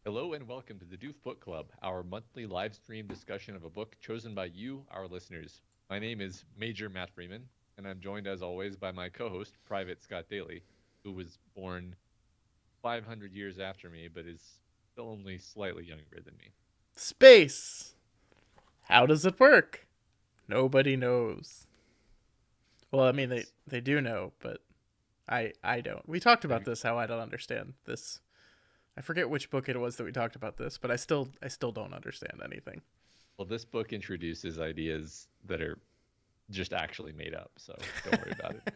Hello and welcome to the Doof Book Club, our monthly live stream discussion of a book chosen by you, our listeners. My name is Major Matt Freeman, and I'm joined as always by my co-host, Private Scott Daly, who was born 500 years after me, but is still only slightly younger than me. Space. How does it work? Nobody knows. Well, I mean It's they do know, but I don't. We talked have about you, this how I don't understand this. I forget which book it was that we talked about this, but I still don't understand anything. well, this book introduces ideas that are just actually made up, so don't worry about it.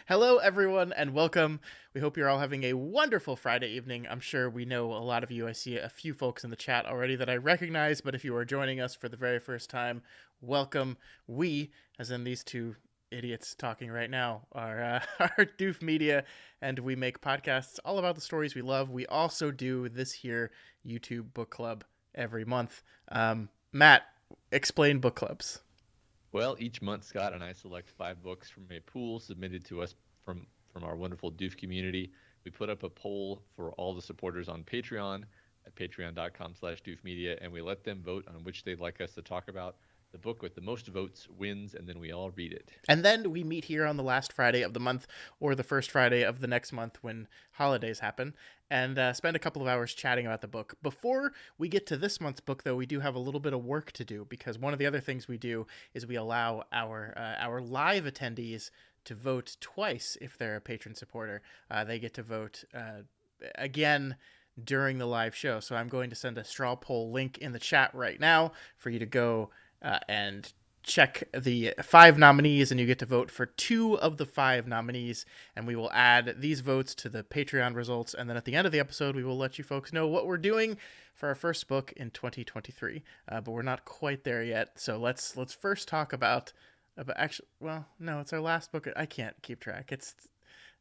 Hello everyone and welcome. We hope you're all having a wonderful Friday evening. I'm sure we know a lot of you. I see a few folks in the chat already that I recognize, but if you are joining us for the very first time, welcome. We, as in these two idiots talking right now, are are Doof Media, and we make podcasts all about the stories we love. We also do this here YouTube book club every month. Matt, explain book clubs. Well, each month, Scott and I select 5 books from a pool submitted to us from our wonderful Doof community. We put up a poll for all the supporters on Patreon at patreon.com/doofmedia, and we let them vote on which they'd like us to talk about. The book with the most votes wins, and then we all read it. And then we meet here on the last Friday of the month or the first Friday of the next month when holidays happen and spend a couple of hours chatting about the book. Before we get to this month's book, though, we do have a little bit of work to do because one of the other things we do is we allow our live attendees to vote twice if they're a patron supporter. They get to vote again during the live show. So I'm going to send a straw poll link in the chat right now for you to go and check the 5 nominees, and you get to vote for 2 of the 5 nominees, and we will add these votes to the Patreon results, and then at the end of the episode we will let you folks know what we're doing for our first book in 2023. But we're not quite there yet, so let's first talk about actually, well, no, it's our last book. I can't keep track. It's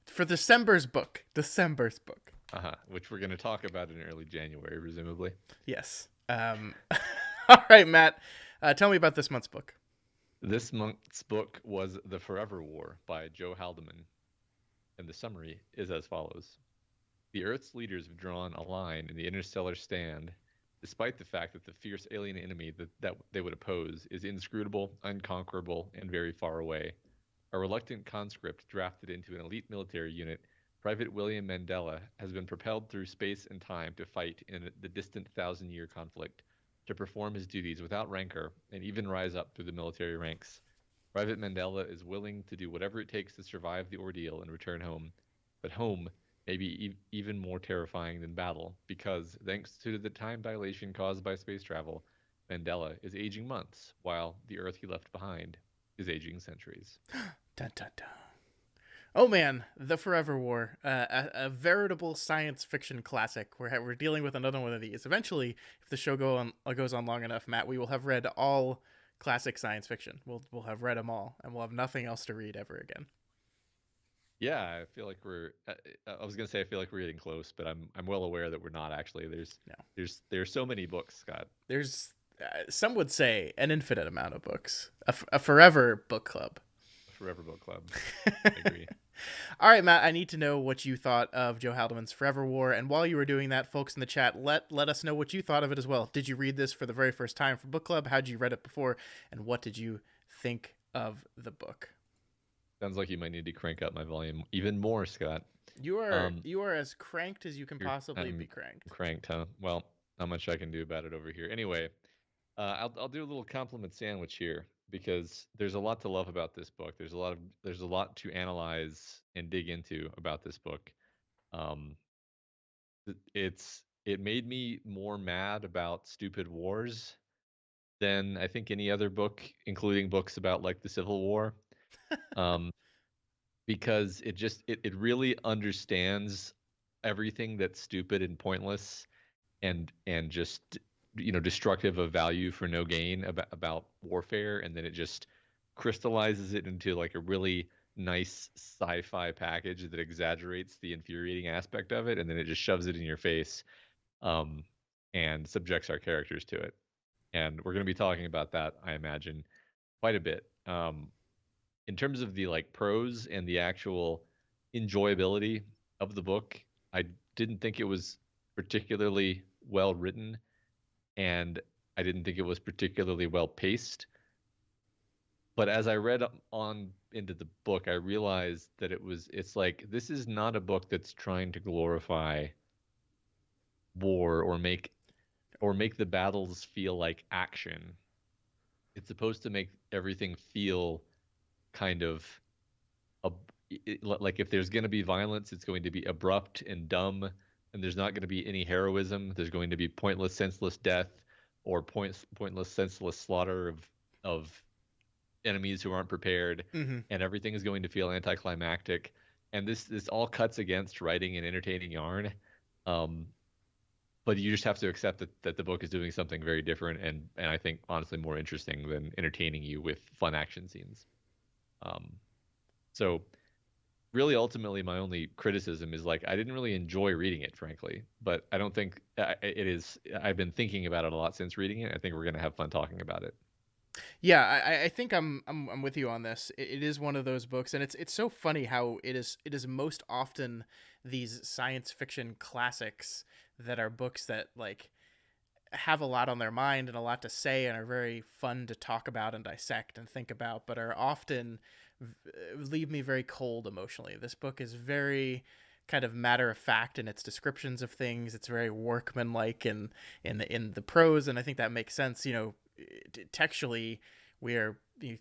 for December's book. Which we're going to talk about in early January, presumably. Yes. All right, Matt, tell me about this month's book. This month's book was The Forever War by Joe Haldeman, and the summary is as follows. The Earth's leaders have drawn a line in the interstellar stand, despite the fact that the fierce alien enemy that they would oppose is inscrutable, unconquerable, and very far away. A reluctant conscript drafted into an elite military unit, Private William Mandela has been propelled through space and time to fight in the distant thousand-year conflict, to perform his duties without rancor and even rise up through the military ranks. Private Mandela is willing to do whatever it takes to survive the ordeal and return home. But home may be even more terrifying than battle because, thanks to the time dilation caused by space travel, Mandela is aging months, while the Earth he left behind is aging centuries. Dun, dun, dun. Oh man, The Forever War, a veritable science fiction classic. We're dealing with another one of these. Eventually, if the show goes on long enough, Matt, we will have read all classic science fiction. We'll have read them all, and we'll have nothing else to read ever again. Yeah, I feel like we're. I was gonna say I feel like we're getting close, but I'm well aware that we're not actually. No, There's so many books, Scott. there's some would say an infinite amount of books, a forever book club. Forever Book Club. I agree. All right, Matt, I need to know what you thought of Joe Haldeman's Forever War. And while you were doing that, folks in the chat, let us know what you thought of it as well. Did you read this for the very first time for book club? Had you read it before? And what did you think of the book? Sounds like you might need to crank up my volume even more, Scott. You are as cranked as you can possibly I'm be cranked. cranked, huh? Well, not much I can do about it over here. Anyway, I'll do a little compliment sandwich here because there's a lot to love about this book. There's a lot to analyze and dig into about this book. Um, it made me more mad about stupid wars than I think any other book, including books about like the Civil War. Um, because it really understands everything that's stupid and pointless and just destructive of value for no gain about warfare, and then it just crystallizes it into like a really nice sci-fi package that exaggerates the infuriating aspect of it, and then it just shoves it in your face, um, and subjects our characters to it. And we're going to be talking about that, I imagine, quite a bit. In terms of the like prose and the actual enjoyability of the book, I didn't think it was particularly well written, and I didn't think it was particularly well paced. But as I read on into the book, I realized that it's like this is not a book that's trying to glorify war or make the battles feel like action. It's supposed to make everything feel kind of a, like if there's going to be violence, it's going to be abrupt and dumb, and there's not going to be any heroism. There's going to be pointless, senseless death or pointless, senseless slaughter of enemies who aren't prepared, Mm-hmm. and everything is going to feel anticlimactic. And this all cuts against writing an entertaining yarn. Um, but you just have to accept that the book is doing something very different and I think honestly more interesting than entertaining you with fun action scenes. Um, so really ultimately my only criticism is like I didn't really enjoy reading it, frankly, but I don't think it is. I've been thinking about it a lot since reading it. I think we're going to have fun talking about it. Yeah, I think I'm with you on this. It is one of those books, and it's so funny how it is most often these science fiction classics that are books that like have a lot on their mind and a lot to say and are very fun to talk about and dissect and think about, but are often leave me very cold emotionally. This book is very kind of matter of fact in its descriptions of things. It's very workmanlike in the prose, and I think that makes sense. You know, textually, we are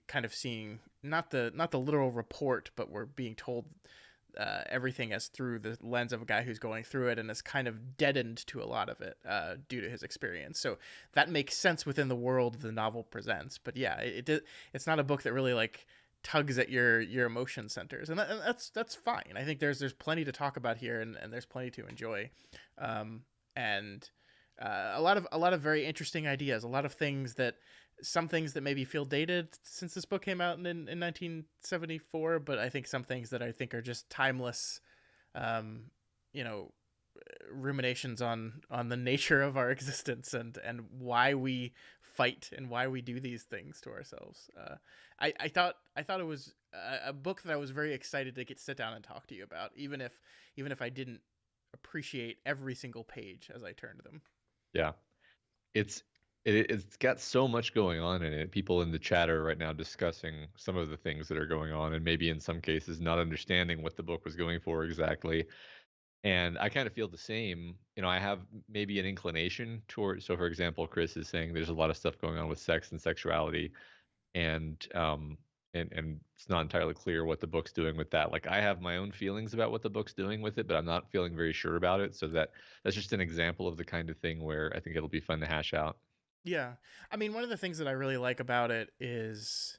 kind of seeing not the literal report, but we're being told everything as through the lens of a guy who's going through it and is kind of deadened to a lot of it due to his experience. So that makes sense within the world the novel presents. But yeah, it's not a book that really like tugs at your emotion centers, and that's fine. I think there's plenty to talk about here, and there's plenty to enjoy, and a lot of very interesting ideas, a lot of things that some things that maybe feel dated since this book came out in 1974, but I think some things that I think are just timeless, um, you know, ruminations on the nature of our existence and why we fight and why we do these things to ourselves. I thought it was a book that I was very excited to sit down and talk to you about, even if I didn't appreciate every single page as I turned them. Yeah, it's it's got so much going on in it. People in the chat are right now discussing some of the things that are going on, and maybe in some cases not understanding what the book was going for exactly. And I kind of feel the same. You know, I have maybe an inclination toward. So, for example, Chris is saying there's a lot of stuff going on with sex and sexuality, and it's not entirely clear what the book's doing with that. Like, I have my own feelings about what the book's doing with it, but I'm not feeling very sure about it. So that's just an example of the kind of thing where I think it'll be fun to hash out. Yeah, I mean, one of the things that I really like about it is,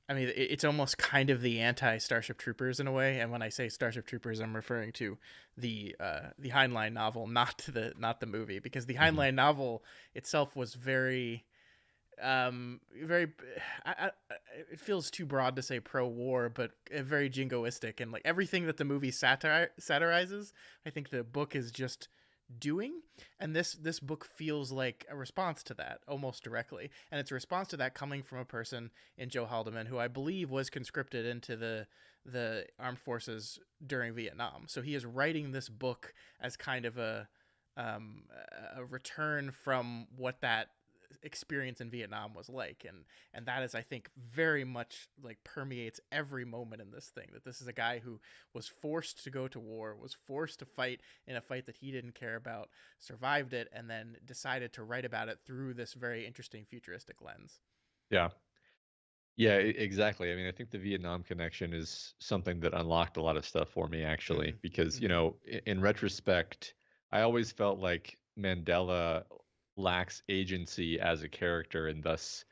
I mean, it's almost kind of the anti Starship Troopers in a way. And when I say Starship Troopers, I'm referring to the Heinlein novel, not the movie, because the Hmm. Heinlein novel itself was very very it feels too broad to say pro-war, but very jingoistic, and like everything that the movie satirizes, I think the book is just doing. And this book feels like a response to that almost directly, and it's a response to that coming from a person in Joe Haldeman, who I believe was conscripted into the armed forces during Vietnam. So he is writing this book as kind of um, a return from what that experience in Vietnam was like, and that is, I think, very much like permeates every moment in this thing, that this is a guy who was forced to go to war, was forced to fight in a fight that he didn't care about, survived it, and then decided to write about it through this very interesting futuristic lens. Yeah. Yeah, exactly. I mean, I think the Vietnam connection is something that unlocked a lot of stuff for me, actually, Mm-hmm. because, Mm-hmm. in retrospect, I always felt like Mandela lacks agency as a character and thus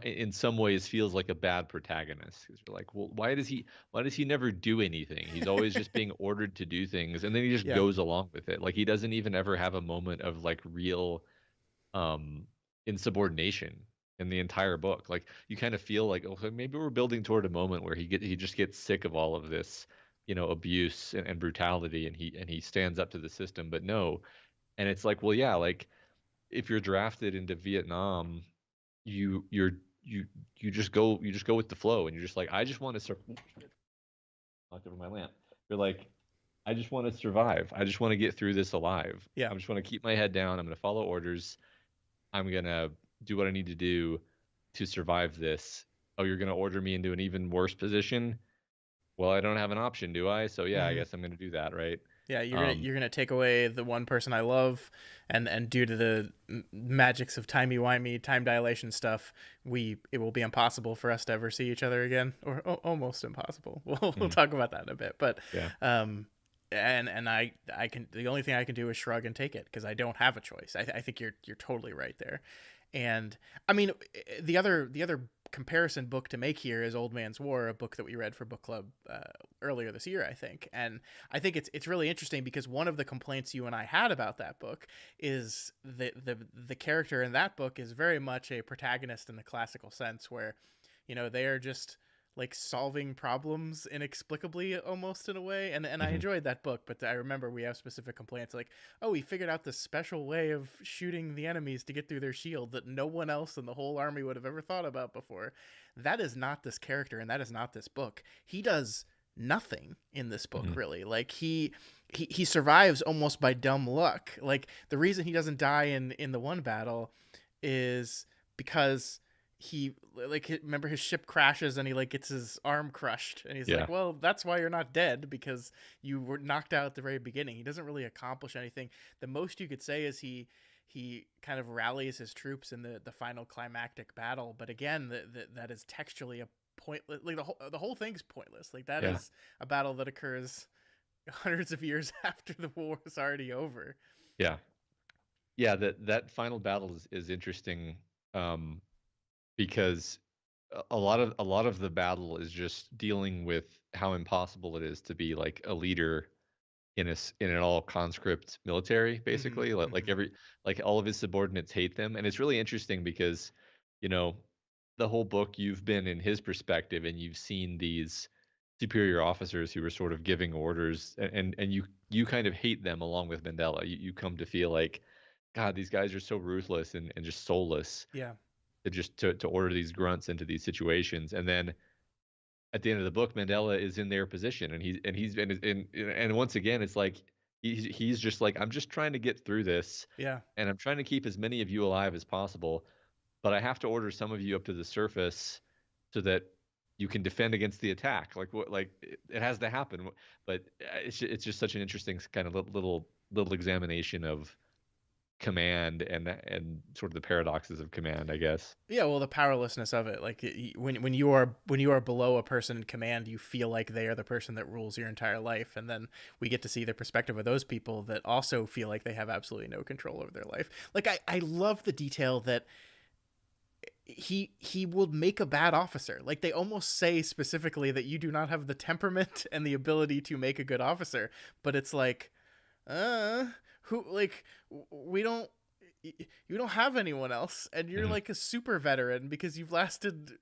in some ways feels like a bad protagonist. Because you're like, well, why does he never do anything? He's always just being ordered to do things and then he just Yeah. goes along with it. Like he doesn't even ever have a moment of like real um insubordination in the entire book. Like you kind of feel like, okay, maybe we're building toward a moment where he just gets sick of all of this, abuse and brutality, and he stands up to the system. But no, and it's like, well, yeah, like if you're drafted into Vietnam, you you're you you just go with the flow, and you're just like, I just want to knocked over my lamp. You're like, I just want to survive. I just want to get through this alive. Yeah. I just want to keep my head down. I'm going to follow orders. I'm going to do what I need to do to survive this. Oh, you're going to order me into an even worse position? Well, I don't have an option, do I? So yeah, I Hmm. guess I'm going to do that, right? Yeah, Um, you're gonna take away the one person I love, and due to the magics of timey wimey time dilation stuff, it will be impossible for us to ever see each other again, or almost impossible. We'll mhm, talk about that in a bit, but yeah. um, and I can the only thing I can do is shrug and take it because I don't have a choice. I think you're totally right there, and I mean the other comparison book to make here is Old Man's War, a book that we read for book club earlier this year, I think. And I think it's really interesting because one of the complaints you and I had about that book is the character in that book is very much a protagonist in the classical sense, where they are just like solving problems inexplicably almost in a way, and I Hmm. enjoyed that book, but I remember we have specific complaints like, oh, he figured out this special way of shooting the enemies to get through their shield that no one else in the whole army would have ever thought about before. That is not this character, and that is not this book. He does nothing in this book, Hmm. really. Like he survives almost by dumb luck. Like the reason he doesn't die in the one battle is because he like remember his ship crashes and he like gets his arm crushed, and he's Yeah. like, well, that's why you're not dead, because you were knocked out at the very beginning. He doesn't really accomplish anything. The most you could say is he kind of rallies his troops in the final climactic battle, but again, that is textually a pointless. Like the whole thing's pointless. Like that Yeah. is a battle that occurs hundreds of years after the war is already over. Yeah. Yeah. That final battle is interesting, um, because a lot of the battle is just dealing with how impossible it is to be like a leader in an all conscript military, Mm-hmm. basically. Mm-hmm. Like all of his subordinates hate them, and it's really interesting because, you know, the whole book you've been in his perspective and you've seen these superior officers who were sort of giving orders, and you kind of hate them along with Mandela. You come to feel like, God, these guys are so ruthless and just soulless Yeah. to just to order these grunts into these situations. And then at the end of the book, Mandela is in their position, and once again, it's like he's just like, I'm just trying to get through this, Yeah. and I'm trying to keep as many of you alive as possible, but I have to order some of you up to the surface so that you can defend against the attack. Like what? Like it has to happen. But it's just such an interesting kind of little examination of command and sort of the paradoxes of command, I guess. Yeah, well, the powerlessness of it, like when you are below a person in command, you feel like they are the person that rules your entire life, and then we get to see the perspective of those people that also feel like they have absolutely no control over their life. Like I love the detail that he will make a bad officer. Like they almost say specifically that you do not have the temperament and the ability to make a good officer, but it's like, who like we don't you don't have anyone else, and you're Hmm. like a super veteran because you've lasted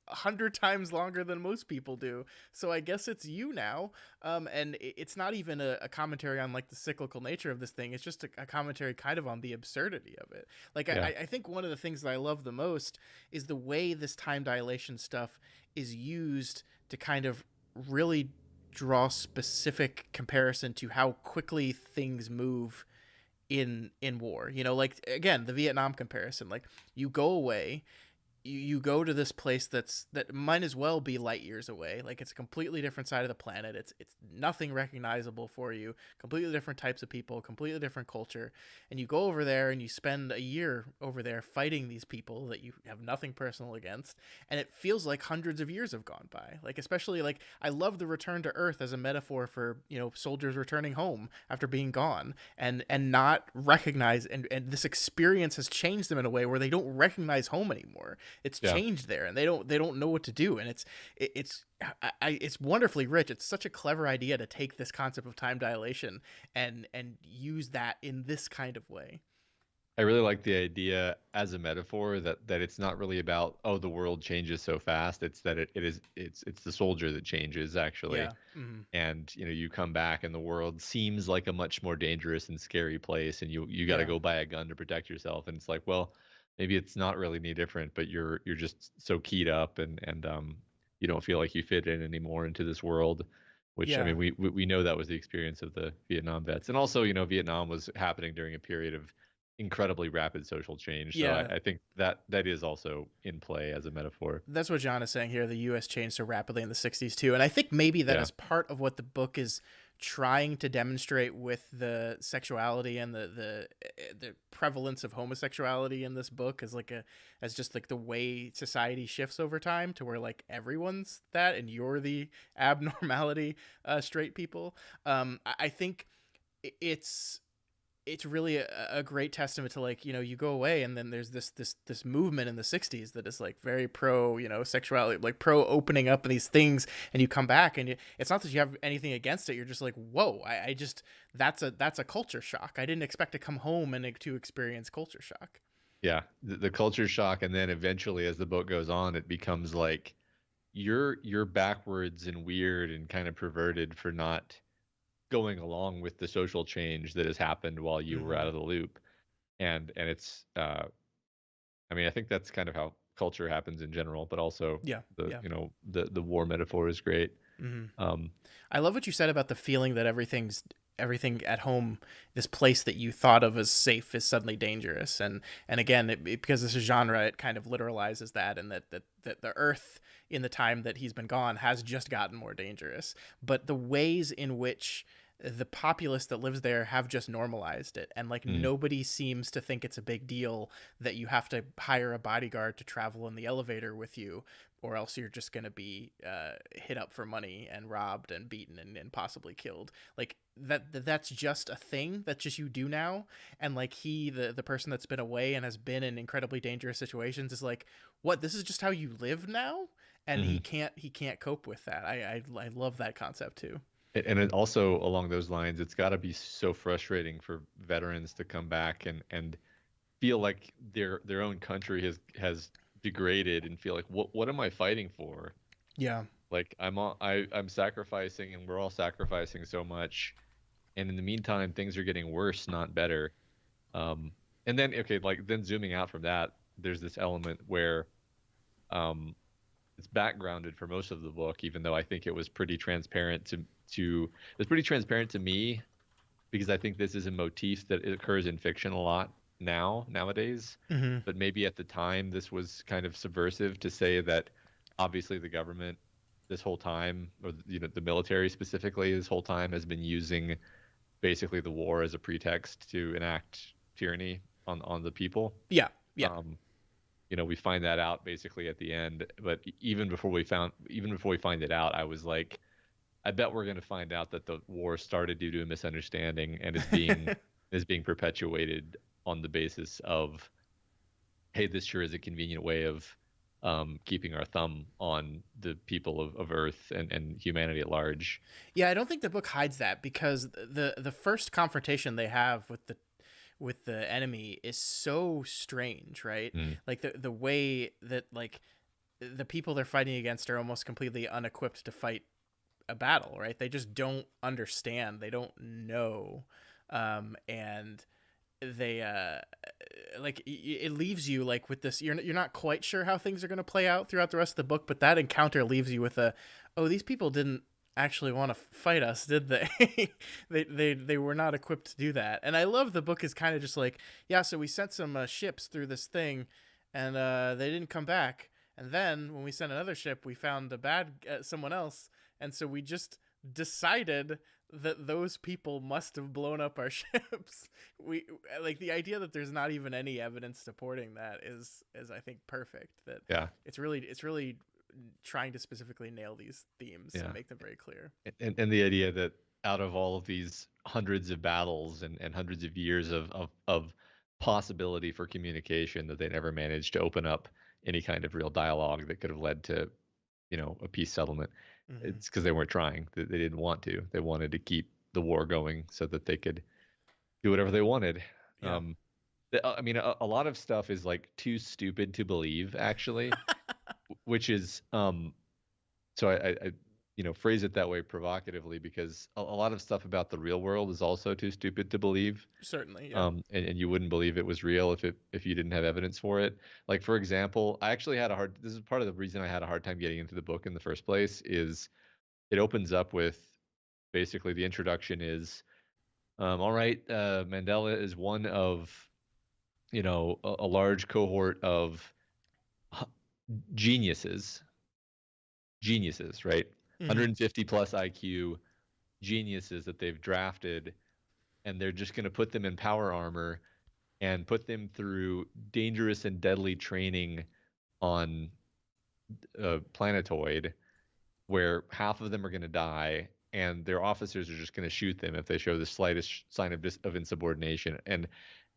100 times longer than most people do, so I guess it's you now. And it's not even a commentary on like the cyclical nature of this thing. It's just a commentary kind of on the absurdity of it. Like Yeah. I think one of the things that I love the most is the way this time dilation stuff is used to kind of really draw specific comparison to how quickly things move in war. Like again, the Vietnam comparison. Like you go away, you go to this place that might as well be light years away. Like it's a completely different side of the planet. It's nothing recognizable for you. Completely different types of people, completely different culture. And you go over there and you spend a year over there fighting these people that you have nothing personal against, and it feels like hundreds of years have gone by. Like especially like I love the return to Earth as a metaphor for, soldiers returning home after being gone, and not recognize, and this experience has changed them in a way where they don't recognize home anymore. It's Yeah. changed there, and they don't know what to do, and it's wonderfully rich. It's such a clever idea to take this concept of time dilation and use that in this kind of way. I really like the idea as a metaphor that it's not really about, oh, the world changes so fast. It's that it's the soldier that changes, actually. Yeah. Mm-hmm. And you come back and the world seems like a much more dangerous and scary place, and you got to Yeah. go buy a gun to protect yourself, and it's like, well, maybe it's not really any different, but you're just so keyed up, and you don't feel like you fit in anymore into this world. which I Yeah. mean we know that was the experience of the Vietnam vets, and also Vietnam was happening during a period of incredibly rapid social change. So Yeah. I think that is also in play as a metaphor. That's what John is saying here. The U.S. changed so rapidly in the 60s, too. And I think maybe that Yeah. is part of what the book is trying to demonstrate with the sexuality and the prevalence of homosexuality in this book as like as just like the way society shifts over time to where like everyone's that and you're the abnormality, straight people. I think it's it's really a great testament to like you go away and then there's this movement in the 60s that is like very pro sexuality, like pro opening up these things, and you come back and it's not that you have anything against it, you're just like, whoa, I just that's a culture shock. I didn't expect to come home and to experience culture shock. Yeah, the culture shock, and then eventually, as the book goes on, it becomes like you're backwards and weird and kind of perverted for not going along with the social change that has happened while you were out Mm-hmm. of the loop. And it's I mean, I think that's kind of how culture happens in general, but also Yeah, the yeah. the war metaphor is great. Mm-hmm. Um, I love what you said about the feeling that everything at home, this place that you thought of as safe, is suddenly dangerous. And again, because this is genre, it kind of literalizes that, and that the Earth in the time that he's been gone has just gotten more dangerous. But the ways in which the populace that lives there have just normalized it, and like mm, nobody seems to think it's a big deal that you have to hire a bodyguard to travel in the elevator with you, or else you're just going to be hit up for money and robbed and beaten and possibly killed. Like that's just a thing that just you do now. And like the person that's been away and has been in incredibly dangerous situations is like, what, this is just how you live now? And mhm. he can't cope with that. I love that concept too. And it also along those lines, it's got to be so frustrating for veterans to come back and feel like their own country has degraded and feel like what am I fighting for? Yeah. Like I'm sacrificing and we're all sacrificing so much, and in the meantime things are getting worse, not better. Um, and then okay, like then zooming out from that, there's this element where um, it's backgrounded for most of the book, even though I think it was pretty transparent to it was pretty transparent to me because I think this is a motif that occurs in fiction a lot nowadays. Mm-hmm. But maybe at the time this was kind of subversive to say that obviously the government this whole time, or the military specifically, this whole time has been using basically the war as a pretext to enact tyranny on the people. Yeah. Yeah. Um, we find that out basically at the end. But even before we find it out, I was like, I bet we're going to find out that the war started due to a misunderstanding and is being perpetuated on the basis of, hey, this sure is a convenient way of keeping our thumb on the people of Earth and humanity at large. Yeah, I don't think the book hides that, because the first confrontation they have with the enemy is so strange, right? Mm, Like the way that like the people they're fighting against are almost completely unequipped to fight a battle, right? They just don't understand. They don't know. And they like it leaves you like with this, you're not quite sure how things are going to play out throughout the rest of the book, but that encounter leaves you with a, oh, these people didn't actually want to fight us, did they? They were not equipped to do that. And I love the book is kind of just like, yeah, so we sent some ships through this thing, and they didn't come back, and then when we sent another ship we found a bad someone else, and so we just decided that those people must have blown up our ships. We like the idea that there's not even any evidence supporting that is I think perfect. That yeah, it's really trying to specifically nail these themes yeah. and make them very clear. And the idea that out of all of these hundreds of battles and hundreds of years of possibility for communication, that they never managed to open up any kind of real dialogue that could have led to a peace settlement. Mm-hmm. It's because they weren't trying. They didn't want to. They wanted to keep the war going so that they could do whatever they wanted. Yeah. Um, I mean, a lot of stuff is like too stupid to believe, actually, which is so I phrase it that way provocatively because a lot of stuff about the real world is also too stupid to believe. Certainly. Yeah. And you wouldn't believe it was real if you didn't have evidence for it. Like for example, I actually had a hard. This is part of the reason I had a hard time getting into the book in the first place. Is it opens up with Basically, the introduction is, all right, Mandela is one of, a large cohort of geniuses, right? Mm-hmm. 150 plus IQ geniuses that they've drafted, and they're just going to put them in power armor and put them through dangerous and deadly training on a planetoid where half of them are going to die, and their officers are just going to shoot them if they show the slightest sign of insubordination. And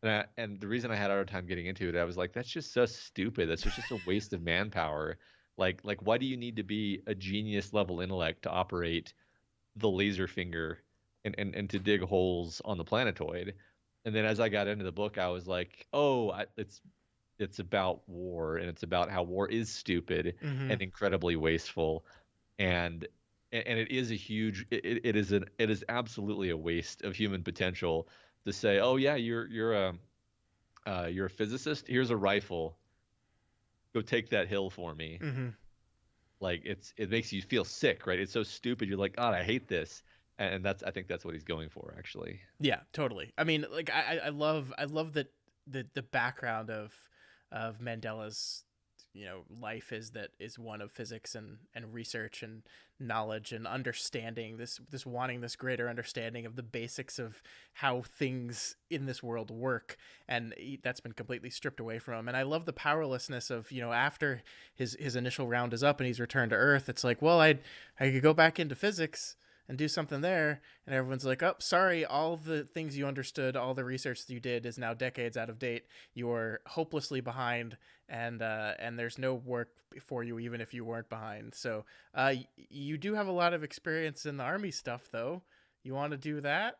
the reason I had a hard time getting into it, I was like, that's just so stupid. That's just a waste of manpower. Like why do you need to be a genius level intellect to operate the laser finger and to dig holes on the planetoid? And then as I got into the book, I was like, oh, it's about war, and it's about how war is stupid Mm-hmm. and incredibly wasteful, and and it is a huge it is absolutely a waste of human potential to say, oh yeah, you're a physicist, here's a rifle, go take that hill for me. Mm-hmm. Like it makes you feel sick, right? It's so stupid, you're like, God, I hate this. And that's, I think that's what he's going for, actually. Yeah, totally. I mean, like I love that the background of Mandela's life is one of physics and research and knowledge and understanding this wanting this greater understanding of the basics of how things in this world work, and that's been completely stripped away from him. And I love the powerlessness of after his initial round is up and he's returned to Earth, it's like, well, I could go back into physics and do something there, and everyone's like, oh, sorry, all the things you understood, all the research that you did is now decades out of date, you're hopelessly behind, and there's no work for you even if you weren't behind. So you do have a lot of experience in the army stuff, though. You want to do that?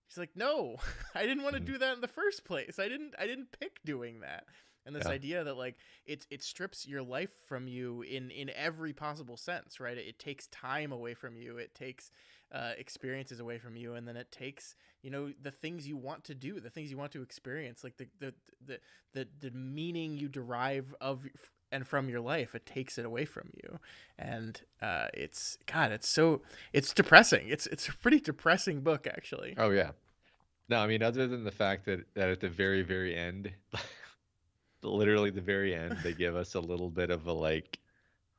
He's like, no, I didn't want to Mhm. do that in the first place. I didn't pick doing that. And this Yeah. idea that like it strips your life from you in every possible sense, right? It takes time away from you. It takes experiences away from you, and then it takes the things you want to do, the things you want to experience, like the meaning you derive of and from your life. It takes it away from you, and it's God, it's depressing. It's a pretty depressing book, actually. Oh yeah. No, I mean, other than the fact that at the very, very end, literally the very end, they give us a little bit of a like,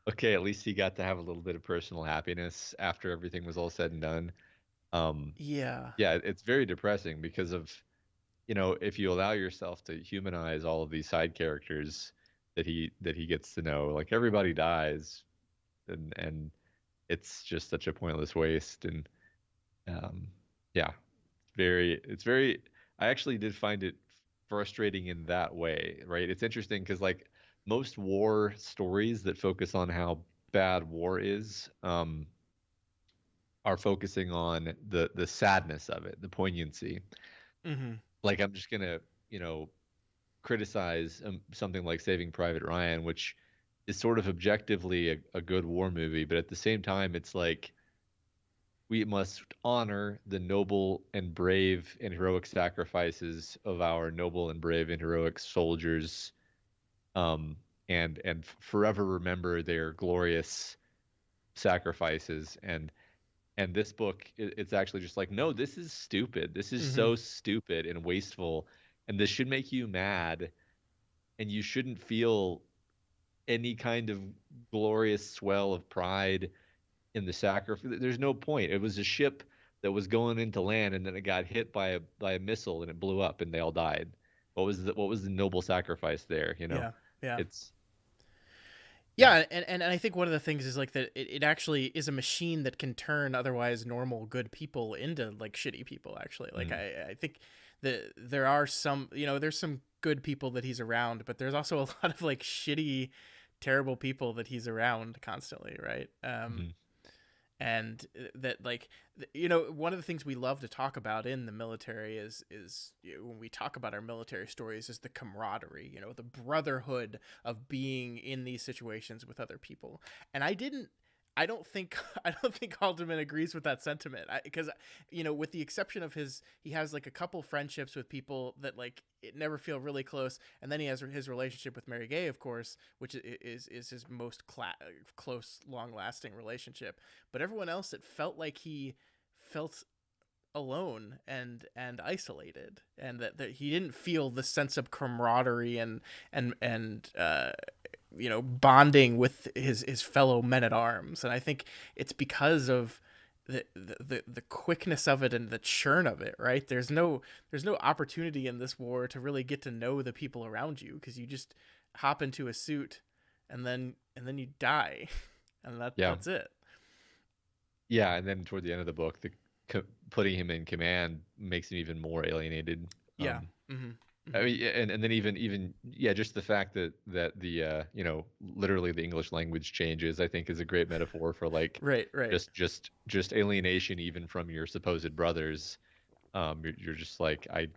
okay, at least he got to have a little bit of personal happiness after everything was all said and done. Um, Yeah. yeah, it's very depressing because of, if you allow yourself to humanize all of these side characters that he gets to know, like everybody dies, and it's just such a pointless waste. And um, yeah, it's very, I actually did find it frustrating in that way, right? It's interesting because like most war stories that focus on how bad war is, are focusing on the sadness of it, the poignancy. Mm-hmm. Like I'm just gonna, you know, criticize something like Saving Private Ryan, which is sort of objectively a good war movie, but at the same time, it's like we must honor the noble and brave and heroic sacrifices of our noble and brave and heroic soldiers, um, and forever remember their glorious sacrifices. And this book, it's actually just like, no, this is stupid. This is Mm-hmm. so stupid and wasteful, and this should make you mad, and you shouldn't feel any kind of glorious swell of pride in the sacrifice. There's no point. It was a ship that was going into land, and then it got hit by a missile, and it blew up, and they all died. What was the noble sacrifice there? Yeah. Yeah. It's yeah. Yeah, and I think one of the things is like that it actually is a machine that can turn otherwise normal good people into like shitty people, actually. Like Mm, I think that there are some there's some good people that he's around, but there's also a lot of like shitty, terrible people that he's around constantly, right? mhm, And that like one of the things we love to talk about in the military is when we talk about our military stories is the camaraderie, the brotherhood of being in these situations with other people. And I don't think I don't think Haldeman agrees with that sentiment, because with the exception of he has like a couple friendships with people that like it never feel really close, and then he has his relationship with Mary Gay, of course, which is his most close, long lasting relationship. But everyone else, it felt like he felt alone and isolated, and that he didn't feel the sense of camaraderie and bonding with his fellow men at arms. And I think it's because of the quickness of it and the churn of it, right? There's no opportunity in this war to really get to know the people around you, because you just hop into a suit and then you die. And Yeah. that's it. Yeah, and then toward the end of the book, putting him in command makes him even more alienated. Yeah. Mm-hmm. I Mm-hmm. mean, yeah, and then even yeah, just the fact that the literally the English language changes, I think is a great metaphor for like Right, right. just alienation even from your supposed brothers. You're just like I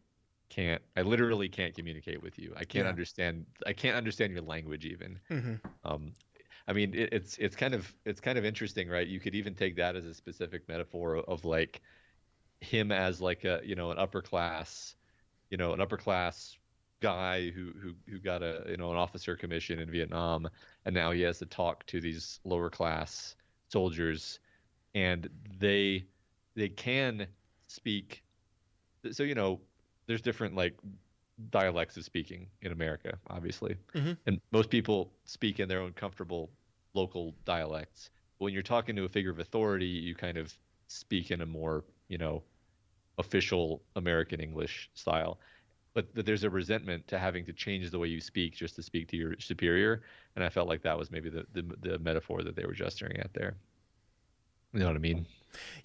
literally can't communicate with you. Yeah. I can't understand your language even. Mm-hmm. Um, I mean, it's kind of interesting, right? You could even take that as a specific metaphor of like him as like a an upper class guy who got an officer commission in Vietnam, and now he has to talk to these lower class soldiers, and they can speak. So there's different like dialects of speaking in America, obviously, Mm-hmm. and most people speak in their own comfortable local dialects. But when you're talking to a figure of authority, you kind of speak in a more official American English style. But there's a resentment to having to change the way you speak just to speak to your superior, and I felt like that was maybe the metaphor that they were gesturing at there. You know what I mean?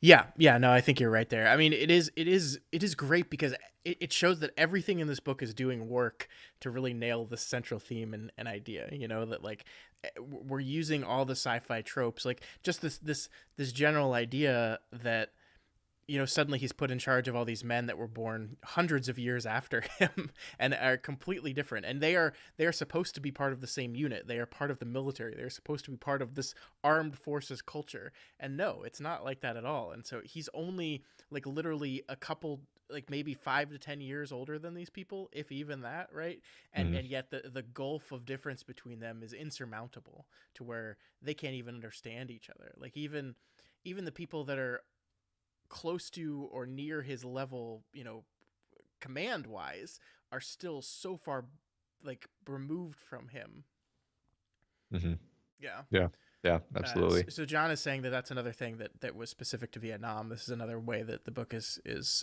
Yeah, yeah, no, I think you're right there. I mean, it is great because it shows that everything in this book is doing work to really nail the central theme and idea. That like we're using all the sci-fi tropes, like just this general idea that suddenly he's put in charge of all these men that were born hundreds of years after him and are completely different. And they are supposed to be part of the same unit. They are part of the military. They're supposed to be part of this armed forces culture. And no, it's not like that at all. And so he's only like literally a couple, like maybe 5 to 10 years older than these people, if even that, right? and Hmm. and yet the gulf of difference between them is insurmountable, to where they can't even understand each other. Like even the people that are close to or near his level, command wise, are still so far like removed from him. Hmm. Yeah. Yeah. Yeah. Absolutely. So John is saying that that's another thing that was specific to Vietnam. This is another way that the book is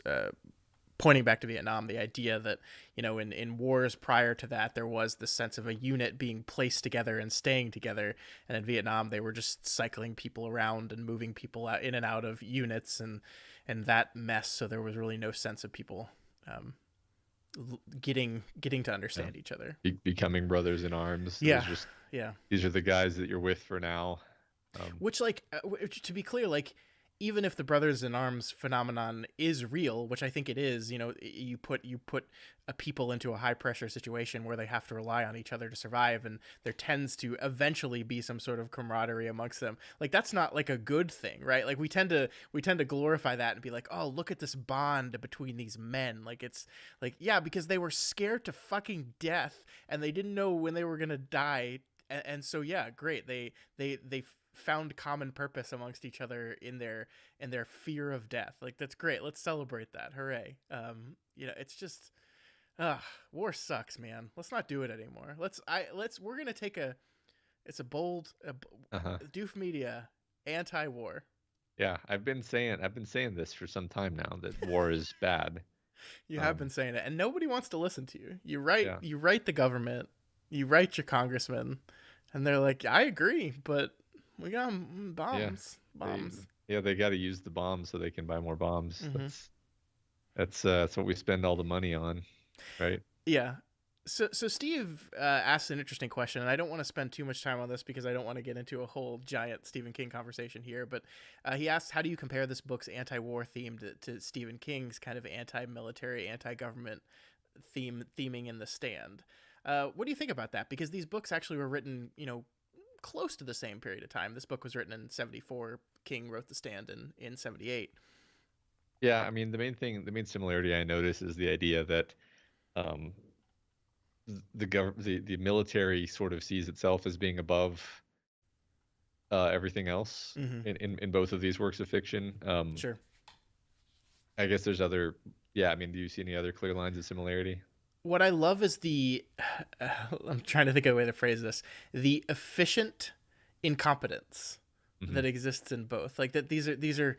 pointing back to Vietnam. The idea that in wars prior to that, there was this sense of a unit being placed together and staying together, and in Vietnam they were just cycling people around and moving people out in and out of units and that mess. So there was really no sense of people um, getting to Yeah. understand each other. Becoming brothers in arms. It was Yeah, just yeah. these are the guys that you're with for now. Which, like, to be clear, like, even if the brothers in arms phenomenon is real, which I think it is, you put a people into a high pressure situation where they have to rely on each other to survive, and there tends to eventually be some sort of camaraderie amongst them. Like, that's not like a good thing, right? Like, we tend to glorify that and be like, oh, look at this bond between these men. Like, it's like, yeah, because they were scared to fucking death and they didn't know when they were gonna die. And so yeah, great. They found common purpose amongst each other in their fear of death. Like, that's great. Let's celebrate that. Hooray. It's just war sucks, man. Let's not do it anymore. We're going to take it's a bold Uh-huh. Doof Media anti-war. Yeah, I've been saying this for some time now that war is bad. You have been Um, saying it and nobody wants to listen to you. yeah, You write the government, you write your congressman, and they're like, "I agree, but we got yeah, bombs, they bombs." they got to use the bombs so they can buy more bombs. Mm-hmm. That's what we spend all the money on, right? Yeah. So Steve asked an interesting question, and I don't want to spend too much time on this because I don't want to get into a whole giant Stephen King conversation here. But he asked, "How do you compare this book's anti-war theme to Stephen King's kind of anti-military, anti-government theming in The Stand?" What do you think about that? Because these books actually were written, close to the same period of time. This book was written in '74. King wrote The Stand in '78. Yeah, I mean the main similarity I notice is the idea that um, the military sort of sees itself as being above everything else Mm-hmm. in both of these works of fiction. Sure. I guess there's other. Yeah, I mean, do you see any other clear lines of similarity? What I love is the I'm trying to think of a way to phrase this, the efficient incompetence Hmm. that exists in both. Like that these are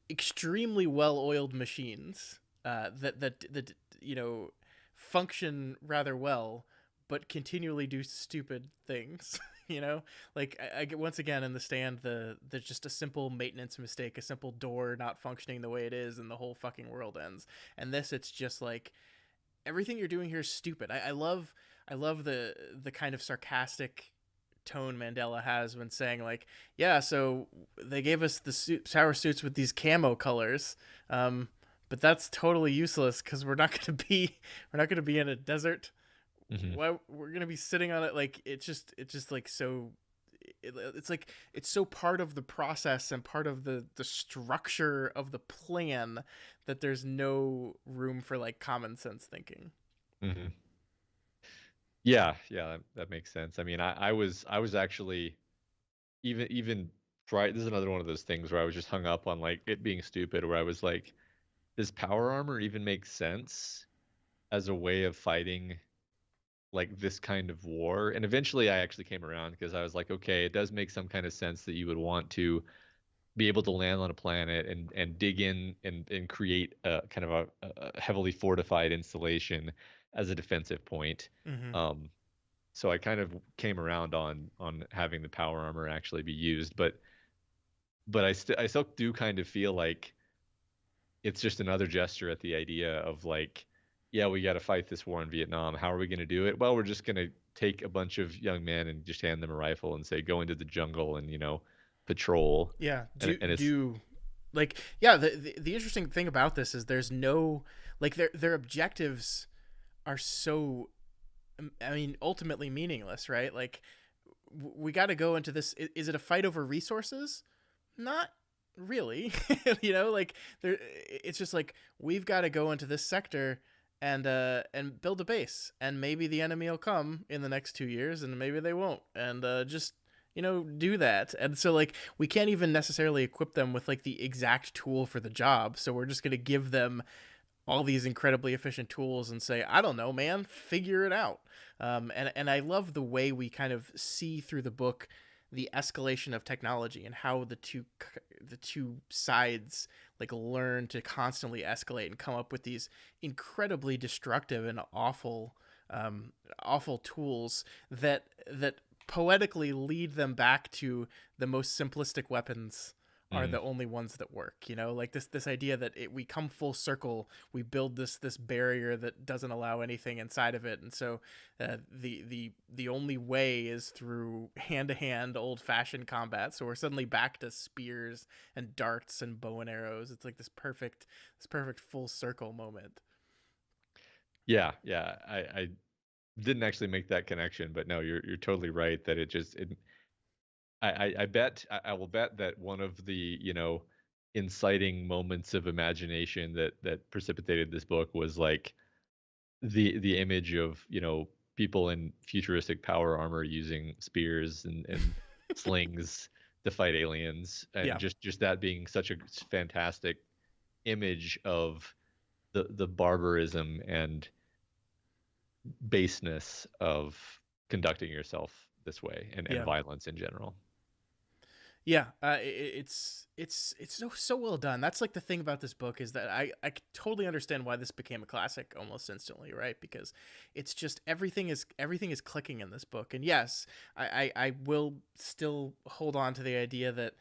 extremely well-oiled machines that function rather well, but continually do stupid things. Like I get once again in the stand there's just a simple maintenance mistake, a simple door not functioning the way it is, and the whole fucking world ends. And this, it's just like everything you're doing here is stupid. I love the kind of sarcastic tone Mandela has when saying like, yeah, so they gave us the power suits with these camo colors, but that's totally useless because we're not gonna be in a desert. Hmm. Why we're gonna be sitting on it? Like it's just like so. It's like it's so part of the process and part of the structure of the plan that there's no room for like common sense thinking. Hmm. Yeah, yeah, that makes sense. I mean, I was actually even right. This is another one of those things where I was just hung up on like it being stupid. Where I was like, does power armor even make sense as a way of fighting like this kind of war? And eventually, I actually came around because I was like, okay, it does make some kind of sense that you would want to be able to land on a planet and dig in and create a kind of a heavily fortified installation as a defensive point. Mm-hmm. Um, so I kind of came around on having the power armor actually be used, but I still do kind of feel like it's just another gesture at the idea of like, yeah, we got to fight this war in Vietnam. How are we going to do it? Well, we're just going to take a bunch of young men and just hand them a rifle and say, go into the jungle and patrol. Yeah. And Do and it's do like yeah. The interesting thing about this is there's no like their objectives are so, I mean, ultimately meaningless, right? Like we got to go into this. Is it a fight over resources? Not really. Like there, it's just like we've got to go into this sector and build a base, and maybe the enemy will come in the next 2 years, and maybe they won't, and just do that. And so like we can't even necessarily equip them with like the exact tool for the job, so we're just gonna give them all these incredibly efficient tools and say, I don't know, man, figure it out. And I love the way we kind of see through the book the escalation of technology and how the two sides like learn to constantly escalate and come up with these incredibly destructive and awful tools that poetically lead them back to the most simplistic weapons are mhm. the only ones that work. Like this idea that we come full circle, we build this barrier that doesn't allow anything inside of it, and so the only way is through hand to hand old fashioned combat. So we're suddenly back to spears and darts and bow and arrows. It's like this perfect full circle moment. Yeah, yeah. I didn't actually make that connection, but no, you're totally right that I bet I will bet that one of the inciting moments of imagination that precipitated this book was like the image of people in futuristic power armor using spears and slings to fight aliens, and Yeah, just that being such a fantastic image of the barbarism and baseness of conducting yourself this way and yeah. violence in general. Yeah, it's so well done. That's like the thing about this book is that I totally understand why this became a classic almost instantly, right? Because it's just everything is clicking in this book. And yes, I will still hold on to the idea that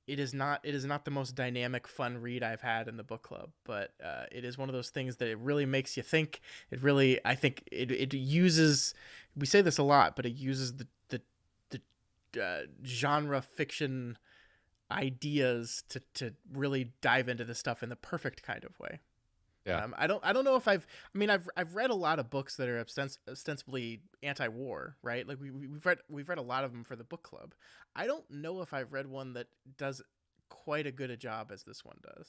it is not the most dynamic fun read I've had in the book club, but it is one of those things that it really makes you think. It really, I think it uses, we say this a lot, but it uses the genre fiction ideas to really dive into this stuff in the perfect kind of way. Yeah. I don't know if I mean I've read a lot of books that are ostensibly anti-war, right? Like we've read a lot of them for the book club. I don't know if I've read one that does quite a good a job as this one does.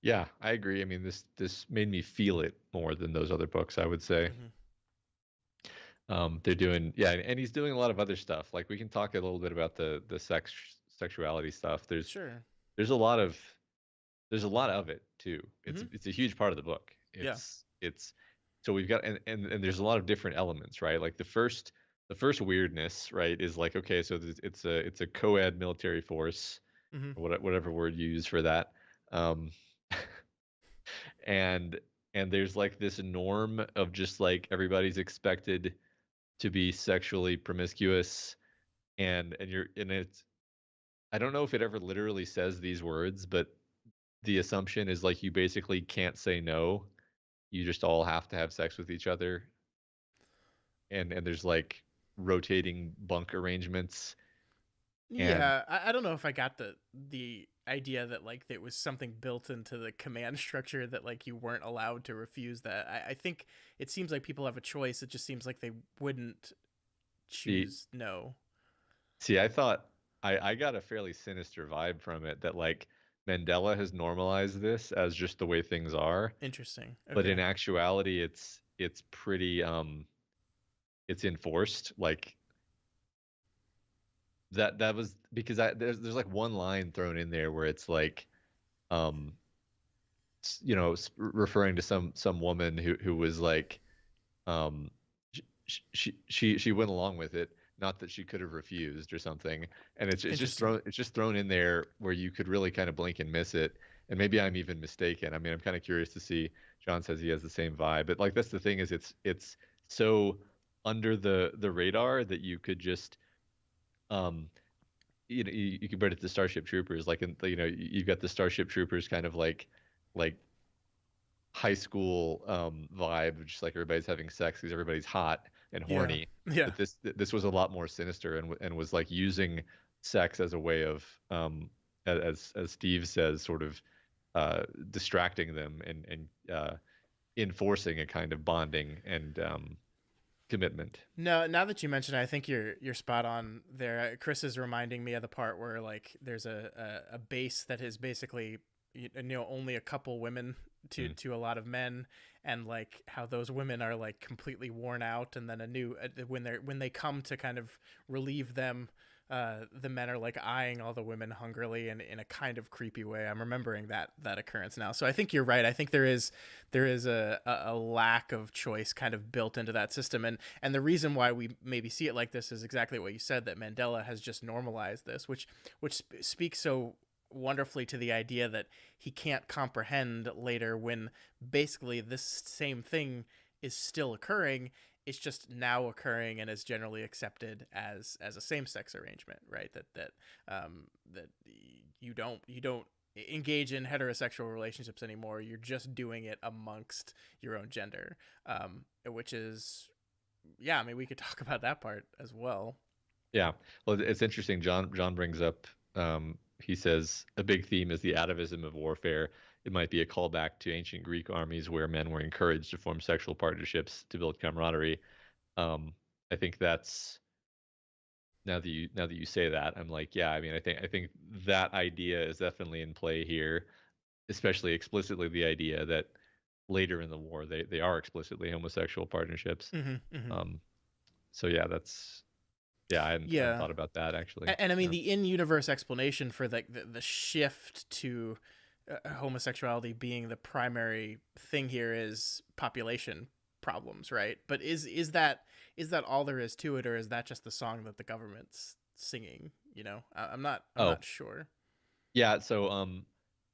Yeah, I agree. I mean, this made me feel it more than those other books, I would say. Hmm. They're doing, yeah, and he's doing a lot of other stuff. Like we can talk a little bit about the sexuality stuff. There's Sure. there's a lot of there's a lot of it too. Hmm. It's a huge part of the book. Yeah. It's so we've got and there's a lot of different elements, right? Like the first weirdness, right, is like, okay, so it's a co-ed military force, Hmm. or whatever word you use for that. Um, and there's like this norm of just like everybody's expected to be sexually promiscuous, and it's, I don't know if it ever literally says these words, but the assumption is like you basically can't say no. You just all have to have sex with each other, and there's like rotating bunk arrangements, and Yeah, I don't know if I got the idea that like there was something built into the command structure that like you weren't allowed to refuse that. I think it seems like people have a choice. It just seems like they wouldn't see choose no. I thought I got a fairly sinister vibe from it, that like Mandela has normalized this as just the way things are, Interesting. but in Okay. actuality it's pretty it's enforced like that was because there's like one line thrown in there where it's like um referring to some woman who was like um she went along with it, not that she could have refused or something, and Interesting. it's just thrown in there where you could really kind of blink and miss it, and maybe I'm even mistaken. I mean, I'm kind of curious to see. John says he has the same vibe, but like that's the thing, is it's so under the radar that you could just um you compare it to Starship Troopers, like you've got the Starship Troopers kind of like high school vibe, just like everybody's having sex because everybody's hot and Yeah. horny. Yeah. But this was a lot more sinister, and was like using sex as a way of as Steve says, sort of distracting them, and enforcing a kind of bonding and commitment. No, now that you mention it, I think you're spot on there. Chris is reminding me of the part where like there's a base that is basically only a couple women Mm. to a lot of men, and like how those women are like completely worn out, and then a new when they come to kind of relieve them, the men are like eyeing all the women hungrily and in a kind of creepy way. I'm remembering that occurrence now. So I think you're right. I think there is a lack of choice kind of built into that system, and the reason why we maybe see it like this is exactly what you said, that Mandela has just normalized this, which speaks so wonderfully to the idea that he can't comprehend later when basically this same thing is still occurring. It's just now occurring and is generally accepted as a same sex arrangement, right? That you don't engage in heterosexual relationships anymore. You're just doing it amongst your own gender, which is, yeah. I mean, we could talk about that part as well. Yeah. Well, it's interesting. John brings up, he says, a big theme is the atavism of warfare. It might be a callback to ancient Greek armies where men were encouraged to form sexual partnerships to build camaraderie. Um, I think that's, now that you say that, I'm like, yeah, I mean, I think that idea is definitely in play here, especially explicitly the idea that later in the war they are explicitly homosexual partnerships. Hmm. Hmm. Um, so yeah, that's yeah, I hadn't Yeah. thought about that actually. And I mean Yeah. the in-universe explanation for the shift to homosexuality being the primary thing here is population problems, right? But is that all there is to it, or is that just the song that the government's singing? I'm Oh, not sure. yeah. So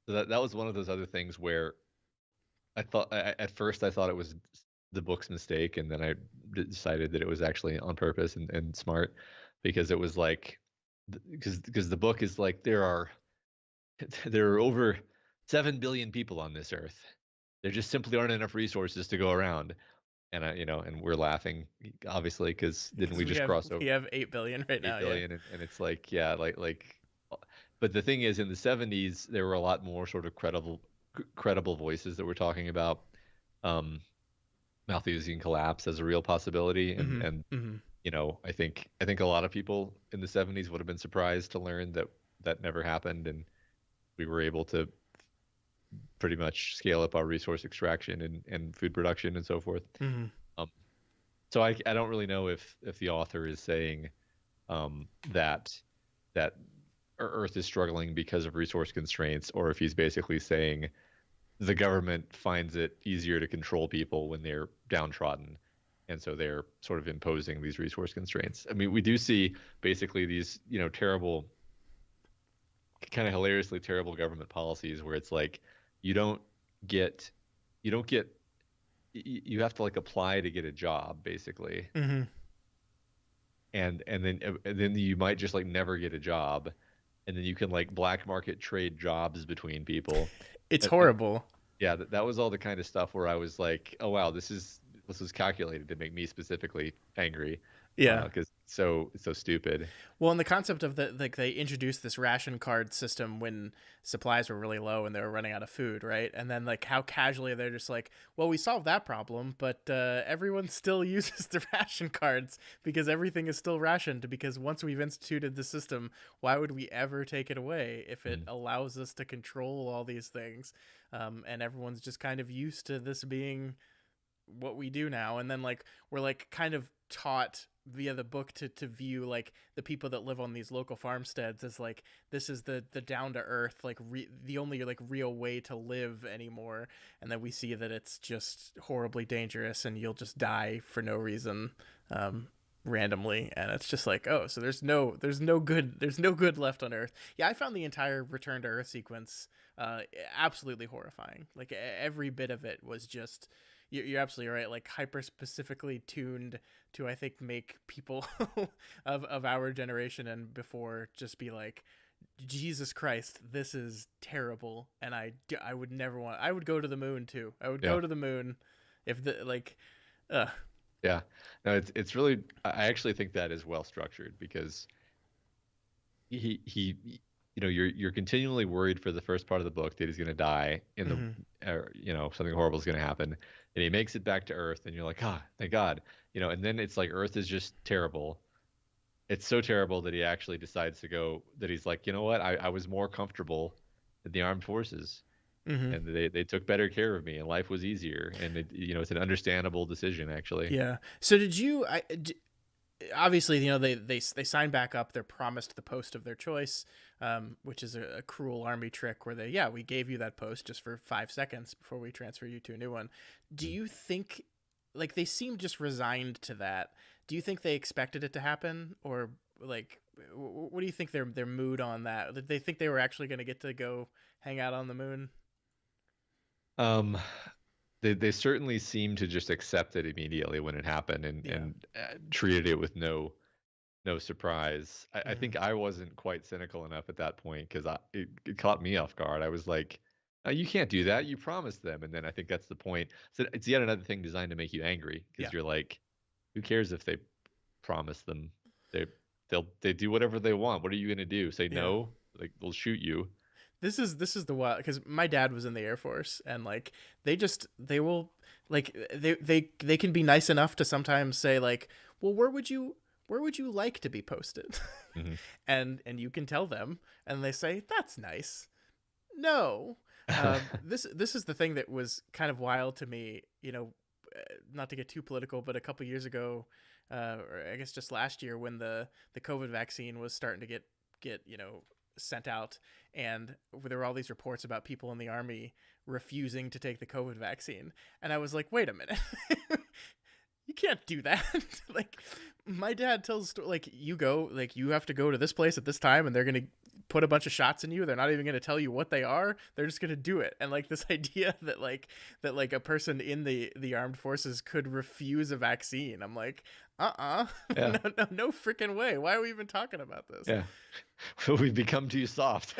that was one of those other things where at first I thought it was the book's mistake, and then I decided that it was actually on purpose and smart, because it was like, because the book is like, there are over 7 billion people on this earth. There just simply aren't enough resources to go around, and and we're laughing obviously, because didn't Because we we just have cross over we have 8 billion right now. eight Yeah. billion, and it's like, yeah, but the thing is, in the 70s there were a lot more sort of credible voices that were talking about um Malthusian collapse as a real possibility, Hmm. and Hmm. I think a lot of people in the 70s would have been surprised to learn that that never happened, and we were able to pretty much scale up our resource extraction and food production and so forth. Hmm. Um, so I don't really know if the author is saying that that Earth is struggling because of resource constraints, or if he's basically saying the government finds it easier to control people when they're downtrodden, and so they're sort of imposing these resource constraints. I mean, we do see basically these, terrible, kind of hilariously terrible government policies where it's like you don't get, you don't get, you have to like apply to get a job basically, Mm-hmm. and then you might just like never get a job, and then you can like black market trade jobs between people. It's And horrible. yeah, that was all the kind of stuff where I was like, oh wow, this is calculated to make me specifically angry, Yeah. because it's so stupid. Well, and the concept of they introduced this ration card system when supplies were really low and they were running out of food, right? And then like how casually they're just like, well, we solved that problem, but everyone still uses the ration cards because everything is still rationed. Because once we've instituted the system, why would we ever take it away if it Mm. allows us to control all these things? And everyone's just kind of used to this being what we do now. And then like we're like kind of taught via the book to view like the people that live on these local farmsteads as like this is the down to earth like the only like real way to live anymore. And then we see that it's just horribly dangerous and you'll just die for no reason, randomly. And it's just like, oh, so there's no good left on earth. Yeah, I found the entire return to earth sequence absolutely horrifying. Like every bit of it was just, you're absolutely right. Like hyper specifically tuned to, I think, make people of our generation and before just be like, Jesus Christ, this is terrible. And I would never want. I would go to the moon too. I would Yeah, go to the moon if the like. Uh, yeah. No, it's really. I actually think that is well structured because he you're continually worried for the first part of the book that he's going to die in the, mhm. something horrible is going to happen, and he makes it back to Earth, and you're like, ah, thank God, and then it's like Earth is just terrible. It's so terrible that he actually decides to go. That he's like, you know what, I was more comfortable in the armed forces, Mhm. and they took better care of me, and life was easier, and it's an understandable decision actually. Yeah. So did you? Obviously, they sign back up. They're promised the post of their choice, which is a cruel army trick where we gave you that post just for 5 seconds before we transfer you to a new one. Do Mm. you think, like, they seem just resigned to that? Do you think they expected it to happen, or like, what do you think their mood on that? Did they think they were actually going to get to go hang out on the moon? Um, they certainly seemed to just accept it immediately when it happened, and Yeah. treated it with no surprise. I Hmm. think I wasn't quite cynical enough at that point because it caught me off guard. I was like, you can't do that. You promised them, and then I think that's the point. So it's yet another thing designed to make you angry Yeah. because you're like, who cares if they promise them? They they do whatever they want. What are you gonna do? Say Yeah. no? Like they'll shoot you. This is the wild, because my dad was in the Air Force, and like they will, like, they can be nice enough to sometimes say like, well, where would you like to be posted? Hmm. And you can tell them, and they say that's nice. No. This is the thing that was kind of wild to me, not to get too political, but a couple years ago, or I guess just last year, when the COVID vaccine was starting to get sent out, and there were all these reports about people in the army refusing to take the COVID vaccine, and I was like, wait a minute. You can't do that. Like, my dad tells like, you have to go to this place at this time, and they're gonna put a bunch of shots in you. They're not even gonna tell you what they are. They're just gonna do it. And like this idea that a person in the armed forces could refuse a vaccine. I'm like, Yeah, no freaking way. Why are we even talking about this? yeah. We've become too soft.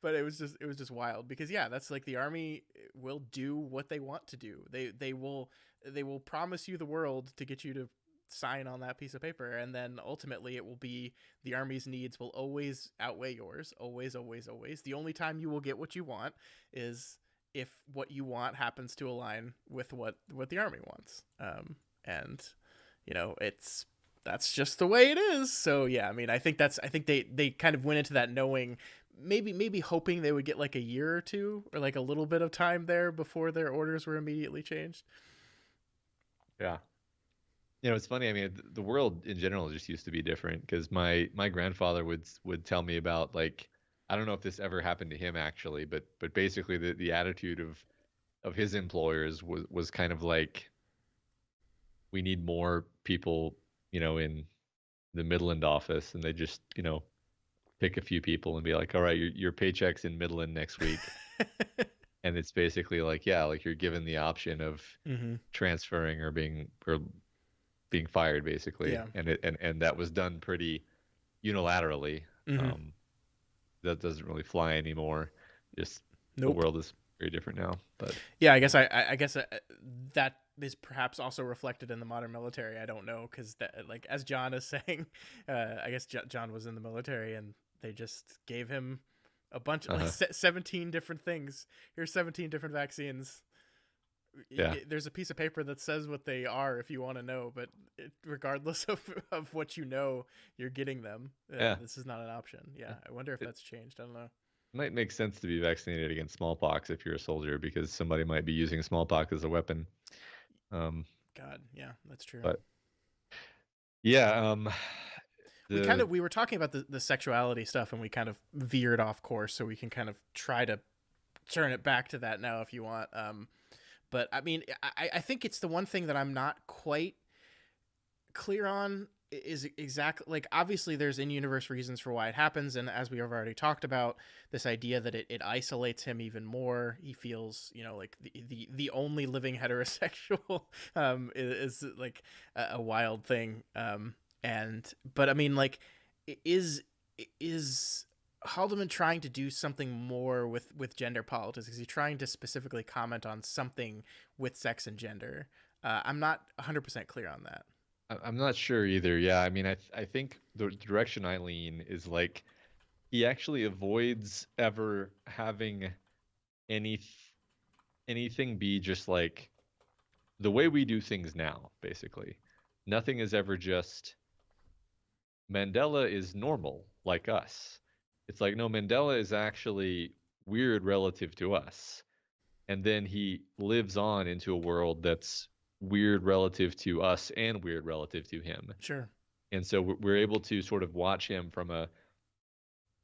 But it was just wild, because yeah, that's like, the army will do what they want to do. They will promise you the world to get you to sign on that piece of paper, and then ultimately it will be, the army's needs will always outweigh yours, always, always, always. The only time you will get what you want is if what you want happens to align with what the army wants. And it's that's just the way it is. So yeah, I mean, I think they kind of went into that knowing, maybe hoping they would get like a year or two, or like a little bit of time there before their orders were immediately changed. Yeah. It's funny. I mean, the world in general just used to be different because my grandfather would tell me about, like, I don't know if this ever happened to him actually, but basically the attitude of his employers was kind of like, we need more people, in the Midland office, and they just, pick a few people and be like, all right, your paycheck's in Midland next week. And it's basically like, yeah, like you're given the option of Mm-hmm. transferring or being fired basically. Yeah. And that was done pretty unilaterally. Mm-hmm. Um, that doesn't really fly anymore. Just the Nope. world is very different now. But Yeah, I guess I guess that is perhaps also reflected in the modern military. I don't know because like as John is saying, I guess John was in the military and they just gave him a bunch like uh-huh. 17 different things. Here's 17 different vaccines. Yeah. There's a piece of paper that says what they are if you want to know, but regardless of what you know, you're getting them. Yeah. This is not an option. Yeah, I wonder if It that's changed. I don't know. might make sense to be vaccinated against smallpox if you're a soldier because somebody might be using smallpox as a weapon. Um, God, yeah, that's true. but yeah, the We were talking about the sexuality stuff and we kind of veered off course, so we can kind of try to turn it back to that now if you want. But I mean, I think it's the one thing that I'm not quite clear on is exactly like, obviously there's in-universe reasons for why it happens, and as we have already talked about, this idea that it isolates him even more. He feels, like the only living heterosexual is like a wild thing. And but I mean, like, is Haldeman trying to do something more with gender politics? Is he trying to specifically comment on something with sex and gender? I'm not 100% clear on that. I'm not sure either. Yeah, I mean, I think the direction I lean is like he actually avoids ever having any anything be just like the way we do things now, basically. Nothing is ever just Mandela is normal like us. It's like, no, Mandela is actually weird relative to us. And then he lives on into a world that's weird relative to us and weird relative to him. Sure. And so we're able to sort of watch him from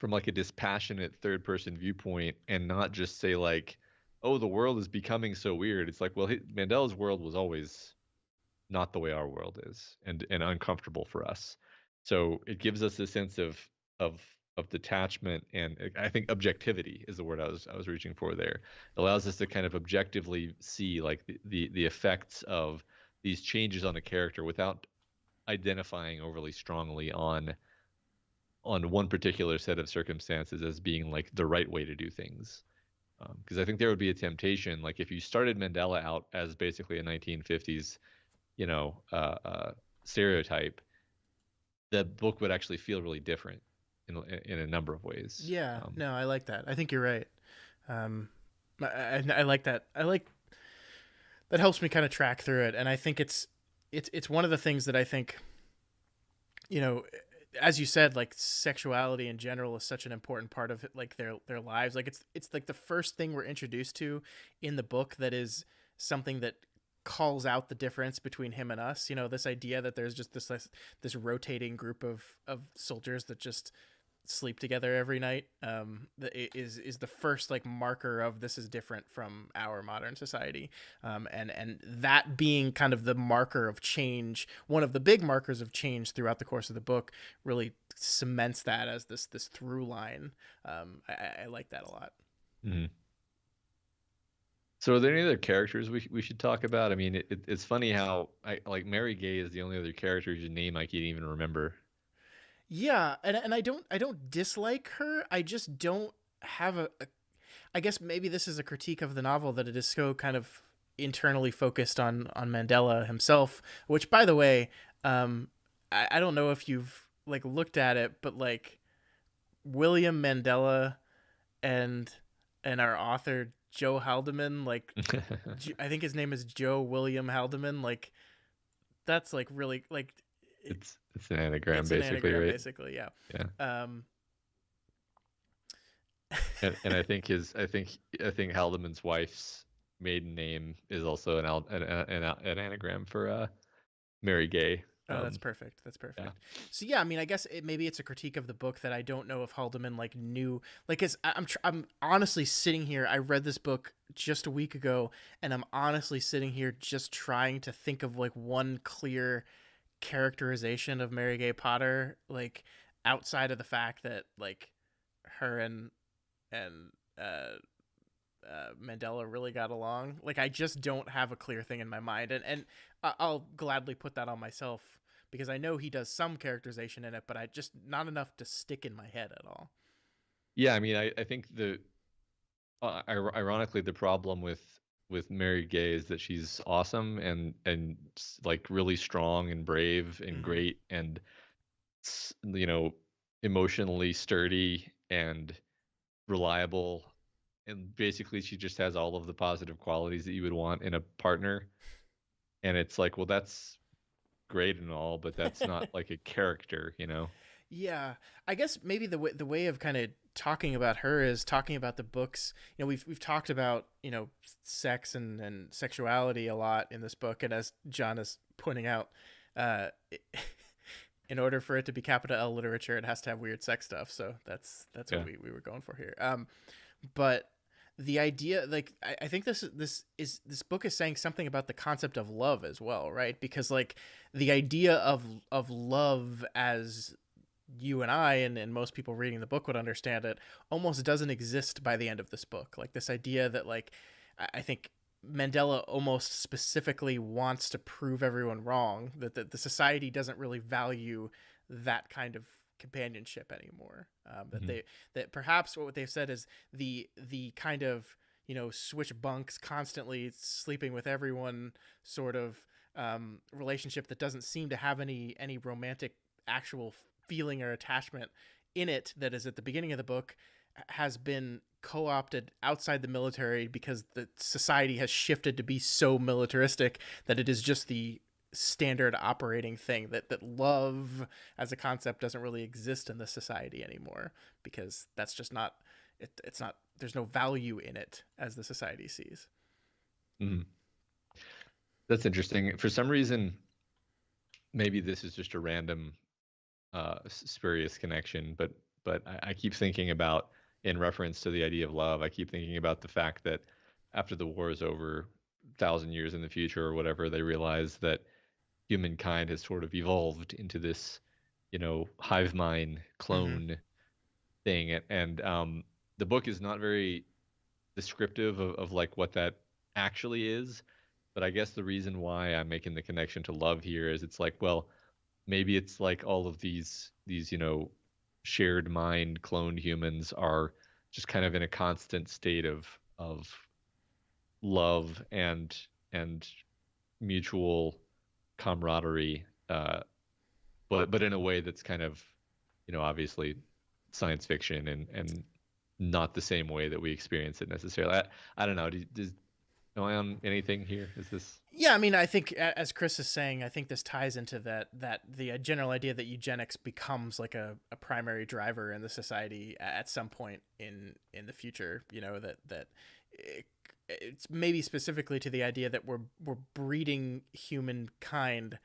like a dispassionate third person viewpoint and not just say like, oh, the world is becoming so weird. It's like, well, Mandela's world was always not the way our world is, and uncomfortable for us. So it gives us a sense of of detachment, and I think objectivity is the word I was reaching for there. It allows us to kind of objectively see like the effects of these changes on a character without identifying overly strongly on one particular set of circumstances as being like the right way to do things. Because I think there would be a temptation, like if you started Mandela out as basically a 1950s, you know, uh, uh, stereotype, the book would actually feel really different in a number of ways. Yeah. No, I like that. I think you're right. Um, I like that. I like that helps me kind of track through it, and I think it's one of the things that I think, you know, as you said, like sexuality in general is such an important part of it, like their lives. Like it's like the first thing we're introduced to in the book that is something that calls out the difference between him and us. This idea that there's just this rotating group of soldiers that just sleep together every night, is the first like marker of this is different from our modern society, and that being kind of the marker of change, one of the big markers of change throughout the course of the book, really cements that as this through line. I like that a lot. Mm-hmm. So are there any other characters we should talk about? I mean, it's funny how I like Mary Gay is the only other character whose name I can't even remember. Yeah, and I don't dislike her. I just don't have I guess maybe this is a critique of the novel, that it is so kind of internally focused on Mandela himself. Which, by the way, I don't know if you've like looked at it, but like William Mandela and our author Joe Haldeman, like I think his name is Joe William Haldeman. Like that's like really like It's an anagram it's an basically, anagram, right? basically. Yeah. Yeah. Um, And I think Haldeman's wife's maiden name is also an anagram for Mary Gay. Oh, that's perfect. That's Yeah. perfect. So yeah, I mean, I guess maybe it's a critique of the book that I don't know if Haldeman like knew. Like, cause I'm honestly sitting here. I read this book just a week ago, and I'm honestly sitting here just trying to think of like one clear characterization of Mary Gay Potter, like outside of the fact that like her and uh, Mandela really got along. Like I just don't have a clear thing in my mind, and I'll gladly put that on myself because I know he does some characterization in it, but I just not enough to stick in my head at all. Yeah, I mean, I think ironically the problem with Mary Gay is that she's awesome and like really strong and brave and Mm-hmm. great and you know emotionally sturdy and reliable, and basically she just has all of the positive qualities that you would want in a partner. And it's like, well, that's great and all, but that's not like a character, you know? Yeah, I guess maybe the way of kind of talking about her is talking about the books. You know, we've talked about sex and sexuality a lot in this book, and as John is pointing out, uh, in order for it to be capital L literature, it has to have weird sex stuff. So that's what Yeah. we were going for here. But the idea, like, I think this book is saying something about the concept of love as well, right? Because like the idea of love as you and I and most people reading the book would understand it almost doesn't exist by the end of this book. Like this idea that like I think Mandela almost specifically wants to prove everyone wrong that the society doesn't really value that kind of companionship anymore. That Hmm. that perhaps what they've said is the kind of switch bunks constantly sleeping with everyone sort of relationship that doesn't seem to have any romantic actual feeling or attachment in it that is at the beginning of the book has been co-opted outside the military because the society has shifted to be so militaristic that it is just the standard operating thing that love as a concept doesn't really exist in the society anymore because that's just not it's not there's no value in it as the society sees. Hmm. That's interesting. For some reason, maybe this is just a random spurious connection, but I keep thinking about, in reference to the idea of love, I keep thinking about the fact that after the war is over, 1,000 years in the future or whatever, they realize that humankind has sort of evolved into this, hive mind Mm-hmm. clone thing, and the book is not very descriptive of like what that actually is. But I guess the reason why I'm making the connection to love here is it's like, well, maybe it's like all of these shared mind cloned humans are just kind of in a constant state of love and mutual camaraderie, but in a way that's kind of obviously science fiction and not the same way that we experience it necessarily. I don't know. Am I on anything here? Is this? Yeah, I mean, I think as Chris is saying, I think this ties into that the general idea that eugenics becomes like a primary driver in the society at some point in the future. That it, it's maybe specifically to the idea that we're breeding humankind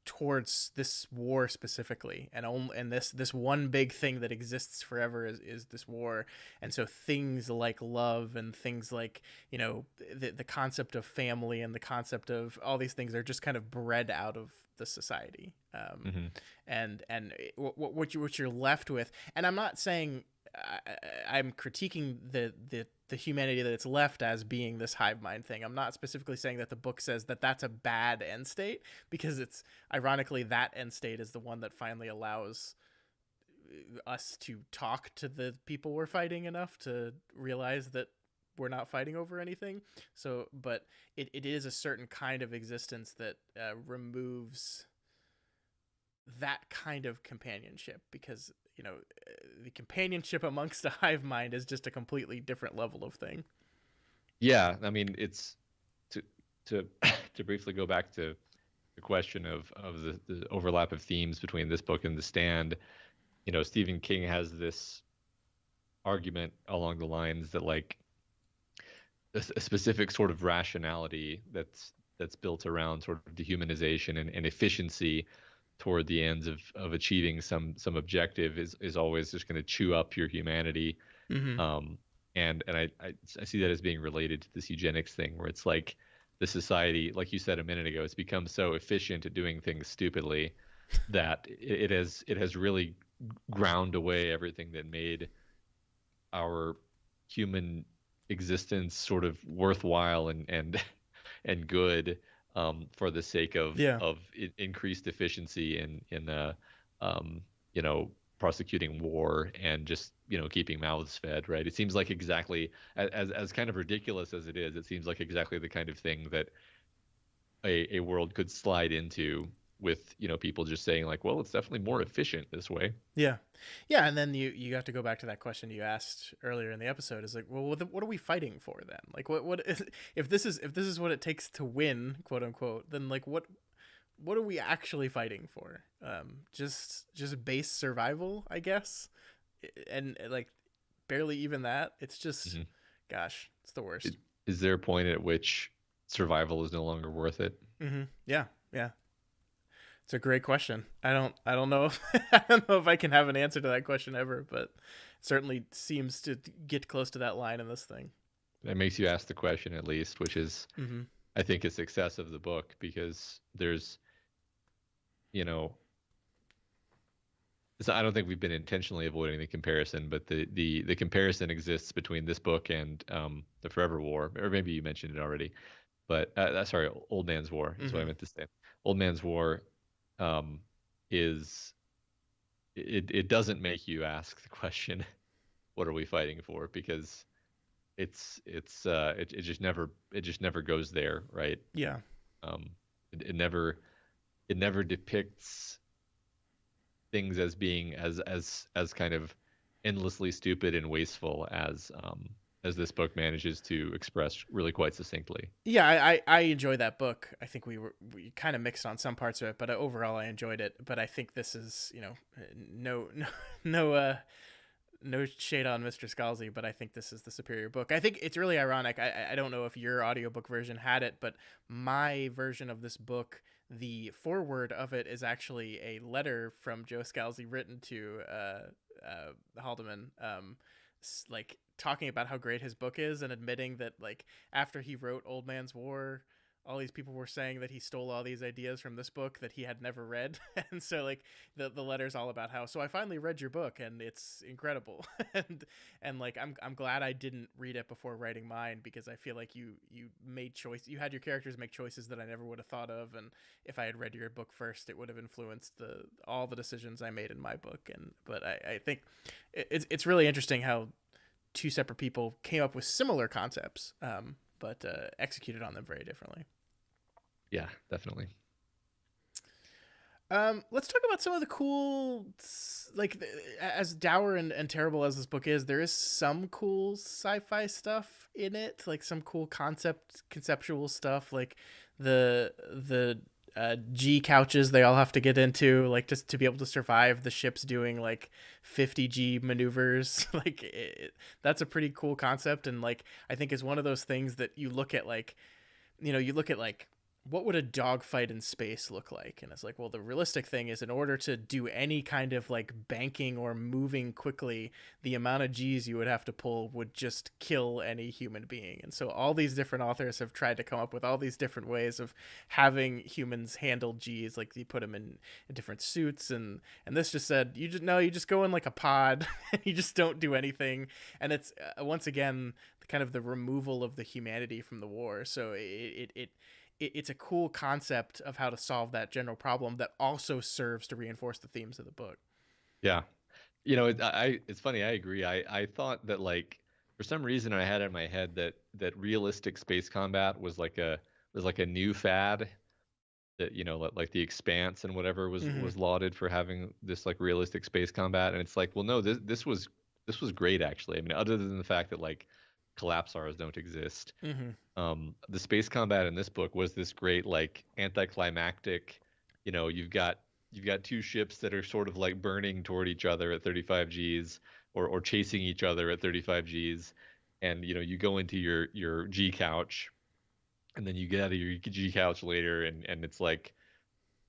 towards this war specifically and this one big thing that exists forever is this war. And so things like love and things like the concept of family and the concept of all these things are just kind of bred out of the society. Hmm. And what you're left with, and I'm not saying I'm critiquing the humanity that it's left as being this hive mind thing. I'm not specifically saying that the book says that that's a bad end state, because it's ironically that end state is the one that finally allows us to talk to the people we're fighting enough to realize that we're not fighting over anything. So, but it is a certain kind of existence that removes that kind of companionship because the companionship amongst a hive mind is just a completely different level of thing. Yeah, I mean, it's to to to briefly go back to the question of the overlap of themes between this book and The Stand. Stephen King has this argument along the lines that like a specific sort of rationality that's that's built around sort of dehumanization and efficiency toward the ends of achieving some objective is always just going to chew up your humanity. Mm-hmm. um, and I see that as being related to this eugenics thing, where it's like the society, like you said a minute ago, it's become so efficient at doing things stupidly that it has really ground away everything that made our human existence sort of worthwhile and and good, for the sake Yeah. of increased efficiency in um, you know prosecuting war and just keeping mouths fed, right? It seems like exactly as kind of ridiculous as it is, it seems like exactly the kind of thing that a world could slide into with people just saying like, well, it's definitely more efficient this way. Yeah, yeah, and then you have to go back to that question you asked earlier in the episode. Is like, well, what are we fighting for then? Like, what if this is what it takes to win, quote unquote? Then like, what are we actually fighting for? Just base survival, I guess, and like barely even that. It's just, Hmm. gosh, it's the Is, worst. is there a point at which survival is no longer worth it? Yeah, yeah. It's a great question. I don't know if, I don't know if I can have an answer to that question ever, but it certainly seems to get close to that line in this thing. That makes you ask the question, at least, which is, Mm-hmm. I think, a success of the book, because there's, you know, I don't think we've been intentionally avoiding the comparison, but the comparison exists between this book and the Forever War, or maybe you mentioned it already, but sorry, Old Man's War is what I Mm-hmm. meant to say. Old Man's War, um, is it doesn't make you ask the question, what are we fighting for? Because it just never goes there, right? Yeah. Um, it never depicts things as being as kind of endlessly stupid and wasteful as this book manages to express really quite succinctly. Yeah, I enjoy that book. I think we kind of mixed on some parts of it, but overall I enjoyed it. But I think this is, no no no shade on Mr. Scalzi, but I think this is the superior book. I think it's really ironic. I don't know if your audiobook version had it, but my version of this book, the foreword of it is actually a letter from Joe Scalzi written to Haldeman, like talking about how great his book is and admitting that like after he wrote Old Man's War, all these people were saying that he stole all these ideas from this book that he had never read. And so like the letter's all about how, so I finally read your book and it's incredible. And like I'm glad I didn't read it before writing mine, because I feel like you made choice, you had your characters make choices that I never would have thought of, and if I had read your book first it would have influenced the all the decisions I made in my book. And but I think it's really interesting how two separate people came up with similar concepts, but executed on them very differently. Yeah, definitely. Let's talk about some of the cool, like, as dour and terrible as this book is, there is some cool sci-fi stuff in it, like some cool conceptual stuff, like the G couches they all have to get into, like just to be able to survive the ships doing like 50 G maneuvers. Like that's a pretty cool concept, and like I think is one of those things that you look at like, you look at like, what would a dogfight in space look like? And it's like, well, the realistic thing is in order to do any kind of like banking or moving quickly, the amount of G's you would have to pull would just kill any human being. And so all these different authors have tried to come up with all these different ways of having humans handle G's. Like you put them in different suits, and this just said, you just, no, you just go in like a pod and you just don't do anything. And it's once again, kind of the removal of the humanity from the war. So it's a cool concept of how to solve that general problem that also serves to reinforce the themes of the book. Yeah. It's funny. I agree. I thought that, like, for some reason I had in my head that realistic space combat was like a new fad, that like the Expanse and whatever was Mm-hmm. was lauded for having this like realistic space combat, and it's like, well, no, this was great, actually. I mean, other than the fact that like collapsars don't exist, Mm-hmm. the space combat in this book was this great like anticlimactic. You've got two ships that are sort of like burning toward each other at 35 Gs, or chasing each other at 35 Gs, and you go into your G couch, and then you get out of your G couch later, and it's like,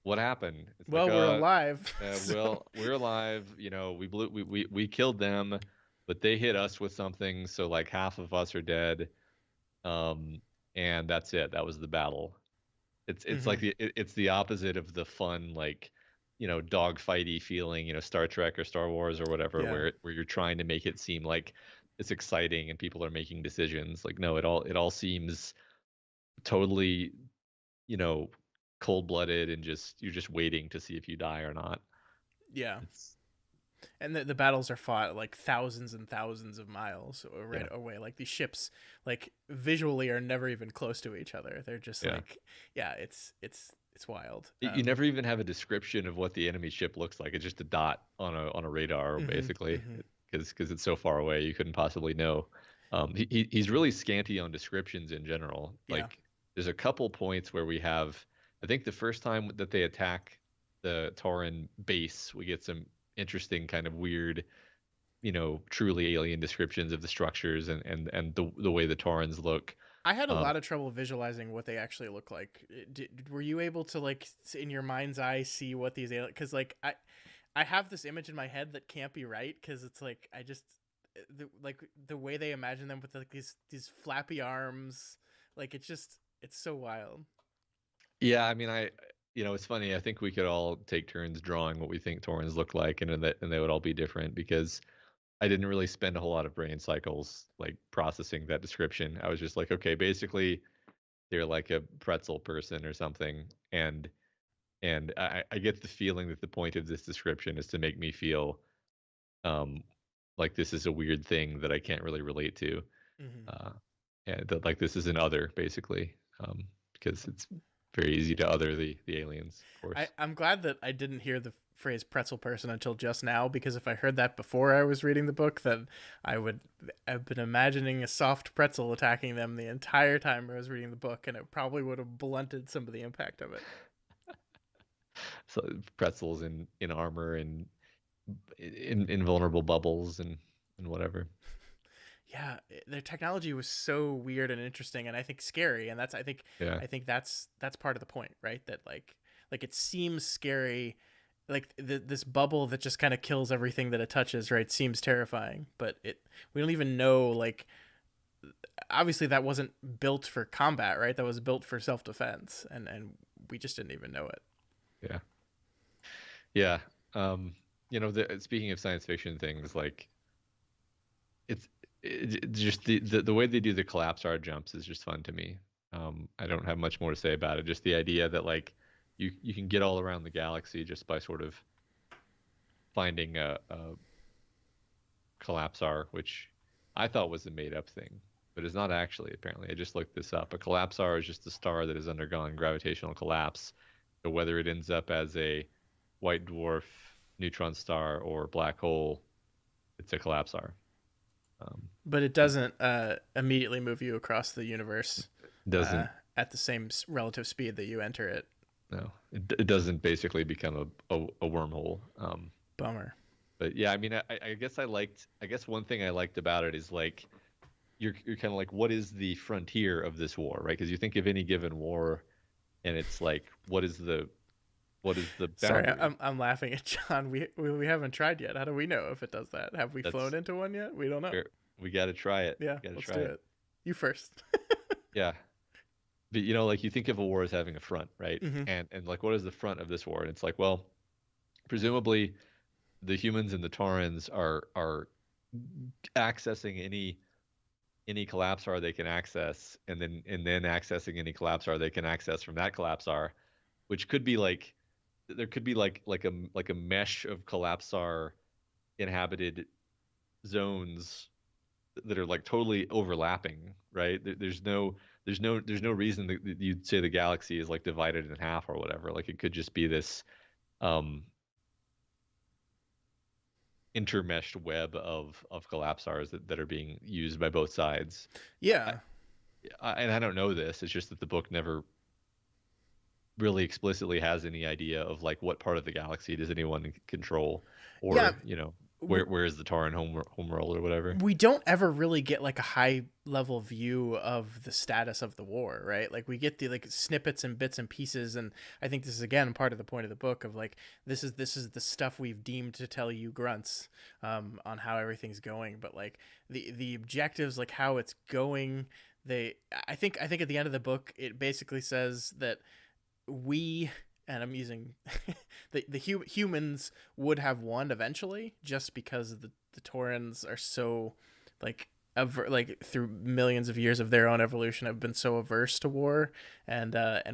what happened? It's like, Well, we're alive. So well, we're alive. You know, we killed them, but they hit us with something, so like half of us are dead. Um, and that's it. That was the battle. It's like hmm it's the opposite of the fun, like, dogfighty feeling, Star Trek or Star Wars or whatever, yeah. where you're trying to make it seem like it's exciting and people are making decisions. Like, no, it all seems totally, you know, cold blooded, and just you're just waiting to see if you die or not. Yeah. It's And the battles are fought like thousands and thousands of miles right Yeah, away. Like these ships, like visually, are never even close to each other. They're just yeah. like, yeah, it's wild. You never even have a description of what the enemy ship looks like. It's just a dot on a radar, hmm basically, hmm because it's so far away, you couldn't possibly know. He's really scanty on descriptions in general. Yeah, Like, there's a couple points where we have, I think the first time that they attack the Tauran base, we get some interesting kind of weird, truly alien descriptions of the structures and the way the Taurans look. I had a Um, lot of trouble visualizing what they actually look like. Were you able to like in your mind's eye see what these aliens? Because like I have this image in my head that can't be right because it's like I just like the way they imagine them with like these flappy arms, like it's so wild. Yeah, I mean, it's funny. I think we could all take turns drawing what we think Taurans look like, and they would all be different, because I didn't really spend a whole lot of brain cycles like processing that description. I was just like, okay, basically they're like a pretzel person or something, and I get the feeling that the point of this description is to make me feel um like this is a weird thing that I can't really relate to, hmm uh, and that, like, this is an other, basically, because it's very easy to other the aliens, of course. I'm glad that I didn't hear the phrase pretzel person until just now because if I heard that before I was reading the book, then I would have been imagining a soft pretzel attacking them the entire time I was reading the book, and it probably would have blunted some of the impact of it. So pretzels in armor and in invulnerable bubbles and whatever. Yeah, their technology was so weird and interesting, and I think scary, and that's Yeah. I think that's part of the point, right? That like it seems scary, like this bubble that just kind of kills everything that it touches, right? Seems terrifying, but it we don't even know like obviously that wasn't built for combat, right? That was built for self defense, and we just didn't even know it. Yeah. Yeah. Um, speaking of science fiction things, like, it's just the way they do the collapsar jumps is just fun to me. I don't have much more to say about it. Just the idea that, like, you can get all around the galaxy just by sort of finding a collapsar, which I thought was a made up thing, but is not actually, apparently. I just looked this up. A collapsar is just a star that has undergone gravitational collapse. So whether it ends up as a white dwarf, neutron star, or black hole, it's a collapsar. Um, But it doesn't immediately move you across the universe uh, doesn't at the same relative speed that you enter it. No, it doesn't basically become a wormhole. Bummer. But yeah, I mean, I guess one thing I liked about it is, like, you're kind of like, what is the frontier of this war, right? Because you think of any given war, and it's like, what is the Sorry, boundary? I'm laughing at John. We haven't tried yet. How do we know if it does that? Have we flown That's into one yet? We don't know. we got to try it. Yeah, Got to let's try do it. it. You first. Yeah, but like, you think of a war as having a front, right? hmm And like, what is the front of this war? And it's like, well, presumably the humans and the Taurans are accessing any collapsar they can access, and then accessing any collapsar they can access from that collapsar, which could be like, there could be like a mesh of collapsar inhabited zones that are like totally overlapping, right? There's no reason that you'd say the galaxy is like divided in half or whatever. Like, it could just be this um intermeshed web of collapsars that are being used by both sides. I, Yeah, and I don't know this. It's just that the book never really explicitly has any idea of, like, what part of the galaxy does anyone control, yeah. or. where is the Tauran homeworld or whatever. we don't ever really get like a high level view of the status of the war, right? Like we get the like snippets and bits and pieces, and I think this is again part of the point of the book of like this is the stuff we've deemed to tell you grunts on how everything's going, but like the objectives, like how it's going, they I think at the end of the book it basically says that we, and I'm using the humans would have won eventually just because the Taurans are so like like through millions of years of their own evolution have been so averse to war, and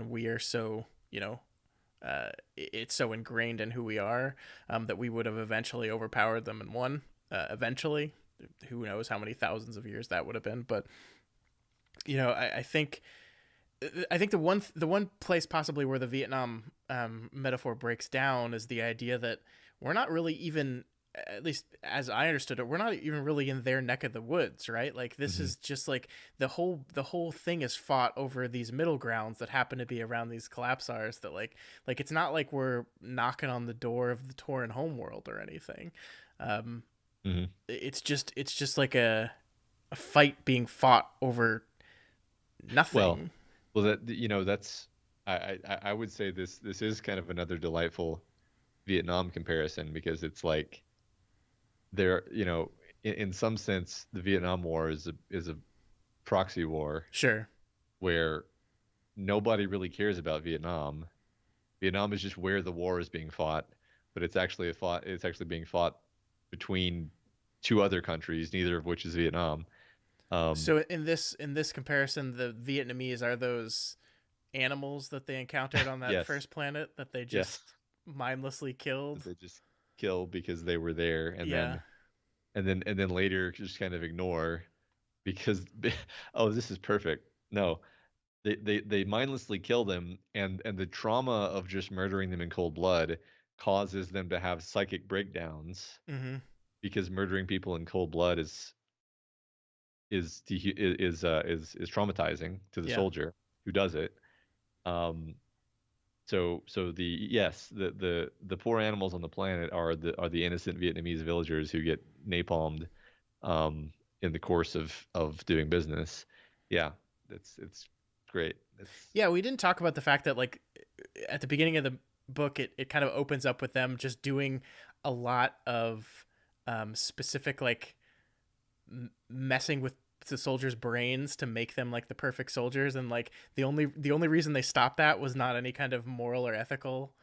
we are so it's so ingrained in who we are, that we would have eventually overpowered them and won, eventually. Who knows how many thousands of years that would have been, but I think the one place possibly where the Vietnam metaphor breaks down is the idea that we're not really even, at least as I understood it, we're not even really in their neck of the woods, right? Like this Hmm. is just like the whole thing is fought over these middle grounds that happen to be around these collapsars. That like it's not like we're knocking on the door of the Torin homeworld or anything. Um, Hmm. it's just like a fight being fought over Well, nothing. well, that's I would say this is kind of another delightful Vietnam comparison because it's like there, in some sense, the Vietnam War is a proxy war Sure. where nobody really cares about Vietnam. Vietnam is just where the war is being fought, but it's actually being fought between two other countries, neither of which is Vietnam. Um, So in this comparison, the Vietnamese are those animals that they encountered on that yes, first planet that they yes, just mindlessly that killed. they just kill because they were there, and Yeah. then later just kind of ignore because oh, this is perfect. No, they mindlessly kill them, and the trauma of just murdering them in cold blood causes them to have psychic breakdowns Mm-hmm. because murdering people in cold blood is traumatizing to the Yeah. soldier who does it. Um, so the poor animals on the planet are the innocent Vietnamese villagers who get napalmed um, in the course of doing business. Yeah, it's great. It's Yeah, we didn't talk about the fact that like at the beginning of the book it kind of opens up with them just doing a lot of specific like messing with the soldiers' brains to make them like the perfect soldiers, and like the only reason they stopped that was not any kind of moral or ethical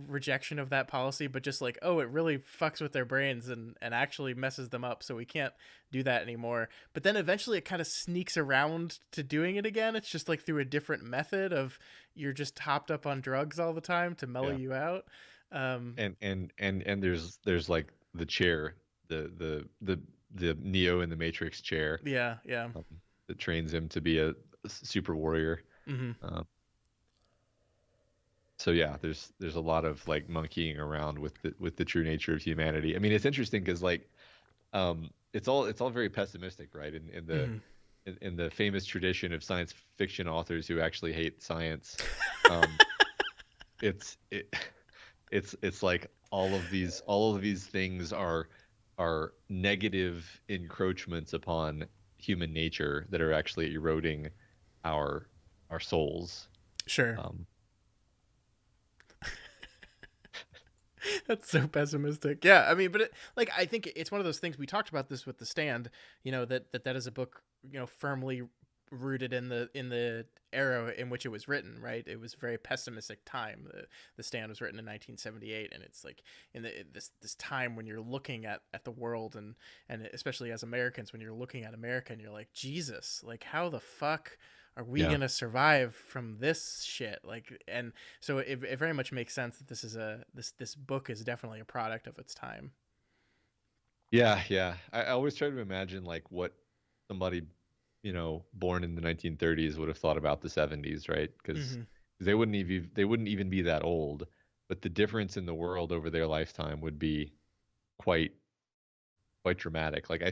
rejection of that policy, but just like, oh, it really fucks with their brains and actually messes them up, so we can't do that anymore. But then eventually it kind of sneaks around to doing it again. It's just like through a different method of you're just hopped up on drugs all the time to mellow yeah, you out. um and there's like the chair, the Neo in the Matrix chair yeah, yeah. um, that trains him to be a super warrior. Mm-hmm. Um, so yeah, there's a lot of like monkeying around with the true nature of humanity. I mean, it's interesting because like it's all very pessimistic, right? Mm-hmm. In the famous tradition of science fiction authors who actually hate science, um, it's it it's like all of these things are negative encroachments upon human nature that are actually eroding our our souls. Sure. Um, That's so pessimistic. Yeah, I mean, but like I think it's one of those things we talked about this with The Stand. That is a book firmly rooted in the era in which it was written. Right, it was a very pessimistic time. The Stand was written in 1978, and it's like in this time when you're looking at the world, and especially as Americans, when you're looking at America and you're like, Jesus, like how the fuck are we yeah. gonna survive from this shit? Like, and so it very much makes sense that this book is definitely a product of its time. Yeah, yeah. I always try to imagine like what somebody, born in the 1930s would have thought about the 70s, right? Because Mm-hmm. they wouldn't even be that old, but the difference in the world over their lifetime would be quite quite dramatic. Like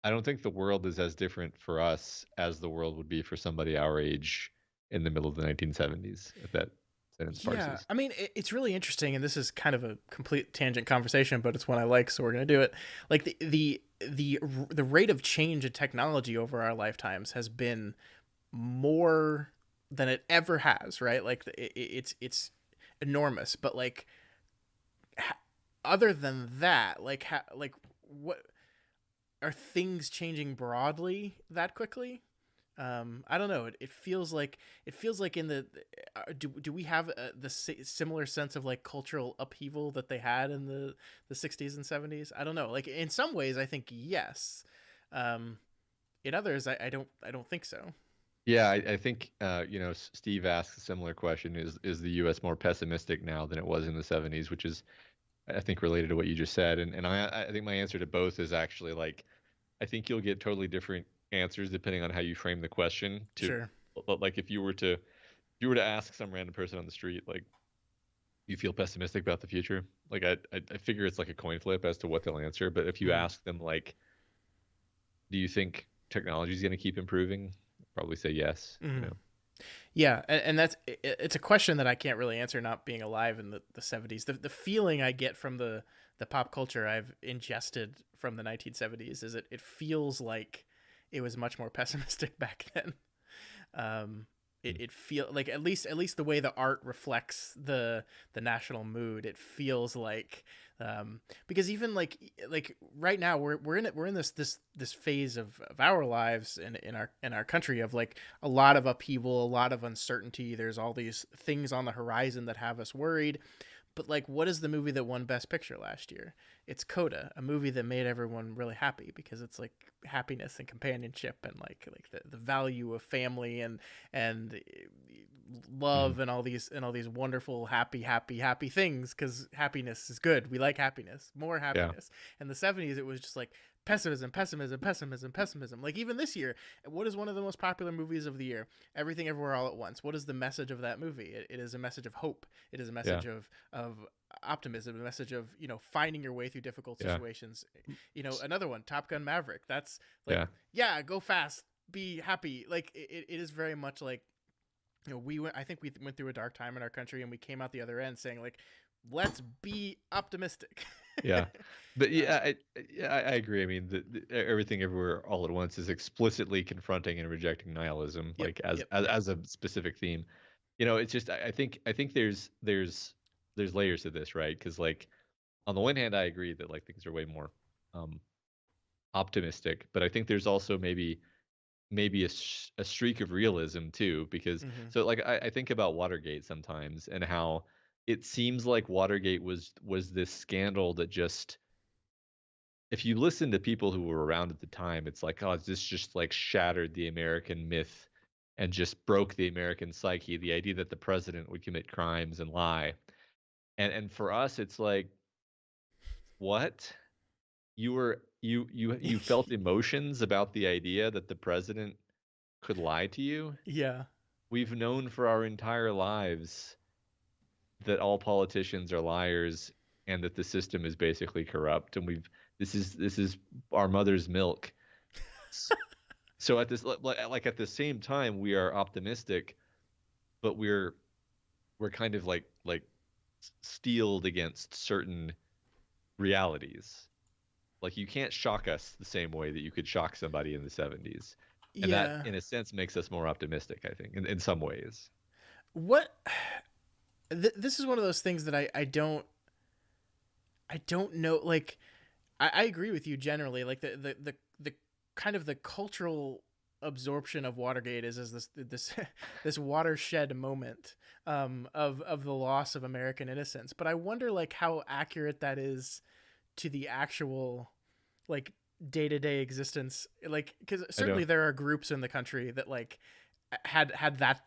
I don't think the world is as different for us as the world would be for somebody our age in the middle of the 1970s, if that sentence Yeah, parsers. I mean, it's really interesting, and this is kind of a complete tangent conversation, but it's one I like, so we're gonna do it. Like the rate of change in technology over our lifetimes has been more than it ever has, right? Like it's enormous, but like other than that, like what are things changing broadly that quickly? I don't know. It feels like in the do we have the similar sense of like cultural upheaval that they had in the 60s and 70s? I don't know. Like in some ways, I think yes. Um, in others, I don't think so. Yeah, I think Steve asked a similar question: is the U.S. more pessimistic now than it was in the '70s? Which is, I think, related to what you just said. And I think my answer to both is actually like I think you'll get totally different answers depending on how you frame the question. Sure. Like if you were to ask some random person on the street like you feel pessimistic about the future, like I figure it's like a coin flip as to what they'll answer. But if you Mm. ask them like, do you think technology is going to keep improving? Probably say yes. Mm. Yeah, and that's it's a question that I can't really answer, not being alive in the 70s. The feeling I get from the pop culture I've ingested from the 1970s is it feels like it was much more pessimistic back then. Um, it feel like at least the way the art reflects the national mood, it feels like because even like right now we're in this phase of our lives in our country of like a lot of upheaval, a lot of uncertainty. There's all these things on the horizon that have us worried. But like, what is the movie that won Best Picture last year? It's Coda, a movie that made everyone really happy because it's like happiness and companionship and like the value of family and Mm-hmm. love and all these wonderful happy things because happiness is good. We like happiness, more Yeah, happiness. In the 70s, it was just like pessimism. Like even this year, what is one of the most popular movies of the year? Everything Everywhere All at Once. What is the message of that movie? It is a message of hope. It is a yeah, message of optimism, a message of finding your way through difficult yeah, situations. Another one, Top Gun Maverick. That's like yeah, yeah, go fast, be happy. Like it is very much like I think we went through a dark time in our country and we came out the other end saying like let's be optimistic. yeah. But uh, I agree. I mean, everything everywhere all at once is explicitly confronting and rejecting nihilism, yep, like as yep, as, yep. as a specific theme. It's just I think there's layers to this, right? Because like on the one hand, I agree that like things are way more um optimistic, but I think there's also maybe a streak of realism too, because Mm-hmm. so like I think about Watergate sometimes and how it seems like Watergate was this scandal that just if you listen to people who were around at the time, it's like, oh, this just like shattered the American myth and just broke the American psyche, the idea that the president would commit crimes and lie. And for us, it's like, what? You felt emotions about the idea that the president could lie to you? Yeah. We've known for our entire lives that all politicians are liars and that the system is basically corrupt and this is our mother's milk. So at this like at the same time we are optimistic, but we're kind of like steeled against certain realities. Like you can't shock us the same way that you could shock somebody in the 70s. And that Yeah. in a sense makes us more optimistic, I think, in some ways. What this is one of those things that I don't know. Like I agree with you generally. Like the kind of the cultural absorption of Watergate is as this this watershed moment of the loss of American innocence. But I wonder like how accurate that is to the actual like day-to-day existence, like because I certainly know. there are groups in the country that like had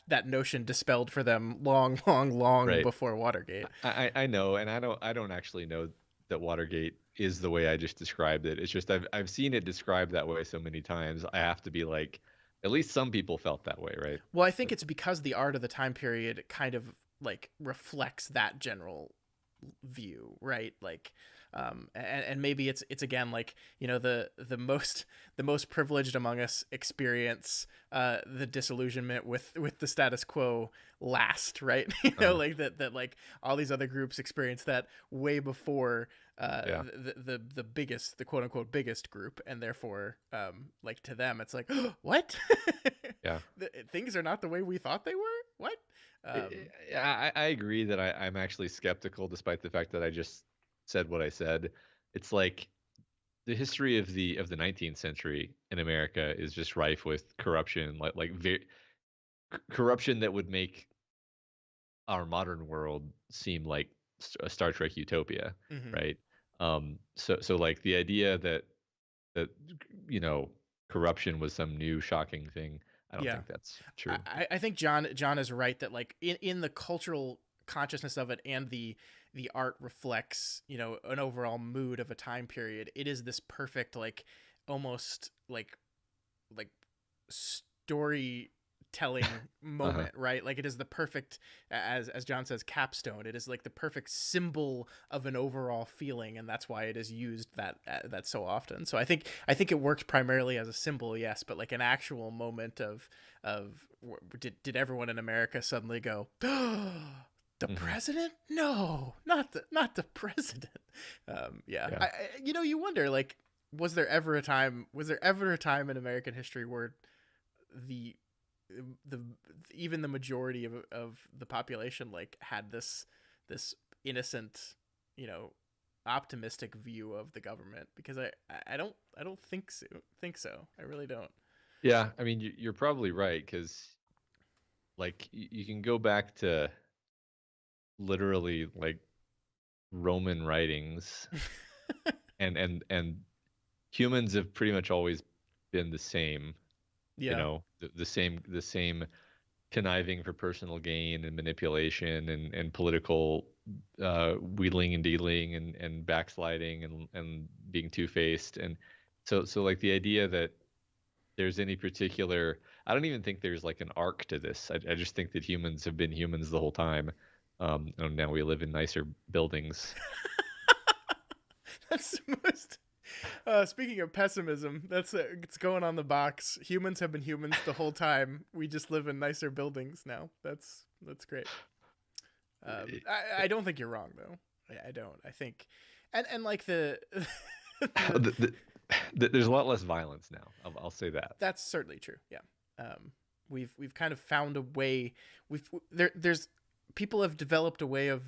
that notion dispelled for them long Right. before Watergate. I know, and I don't actually know that Watergate is the way I just described it. It's just I've seen it described that way so many times. I have to be like, at least some people felt that way, right? Well, I think But it's because the art of the time period kind of like reflects that general view, right? Like and maybe it's again like the most privileged among us experience the disillusionment with the status quo last, right? You know, Uh-huh. like that like all these other groups experienced that way before Yeah. the biggest, the quote unquote biggest group, and therefore like to them it's like what Yeah. things are not the way we thought they were. What? I agree that I'm actually skeptical, despite the fact that I just said what I said. It's like the history of the 19th century in America is just rife with corruption, corruption that would make our modern world seem like a Star Trek utopia, Mhm. right? So like the idea that you know corruption was some new shocking thing, I don't Yeah. think that's true. I think John is right that like in the cultural consciousness of it, and the art reflects, you know, an overall mood of a time period. It is this perfect like almost like storytelling Uh-huh. moment, right? Like it is the perfect, as John says, capstone. It is like the perfect symbol of an overall feeling, and that's why it is used that so often. So I think it works primarily as a symbol, yes, but like an actual moment of did everyone in America suddenly go the Hmm. president? No, not the president. Yeah, Yeah. you know, you wonder like was there ever a time in American history where the the even the majority of the population like had this innocent, you know, optimistic view of the government? Because I don't think so. I really don't. Yeah, I mean, you're probably right because like you can go back to literally like Roman writings, and humans have pretty much always been the same. You Yeah. know, the same conniving for personal gain and manipulation and political wheeling and dealing and backsliding and being two-faced. And so like the idea that there's any particular, I don't even think there's like an arc to this. I just think that humans have been humans the whole time. And now we live in nicer buildings. That's the most. Speaking of pessimism, it's going on the box. Humans have been humans the whole time. We just live in nicer buildings now. That's great. I don't think you're wrong though. I don't. I think, and like the The- the- there's a lot less violence now. I'll say that. that's certainly true. Yeah. Um, we've kind of found a way. There's people have developed a way of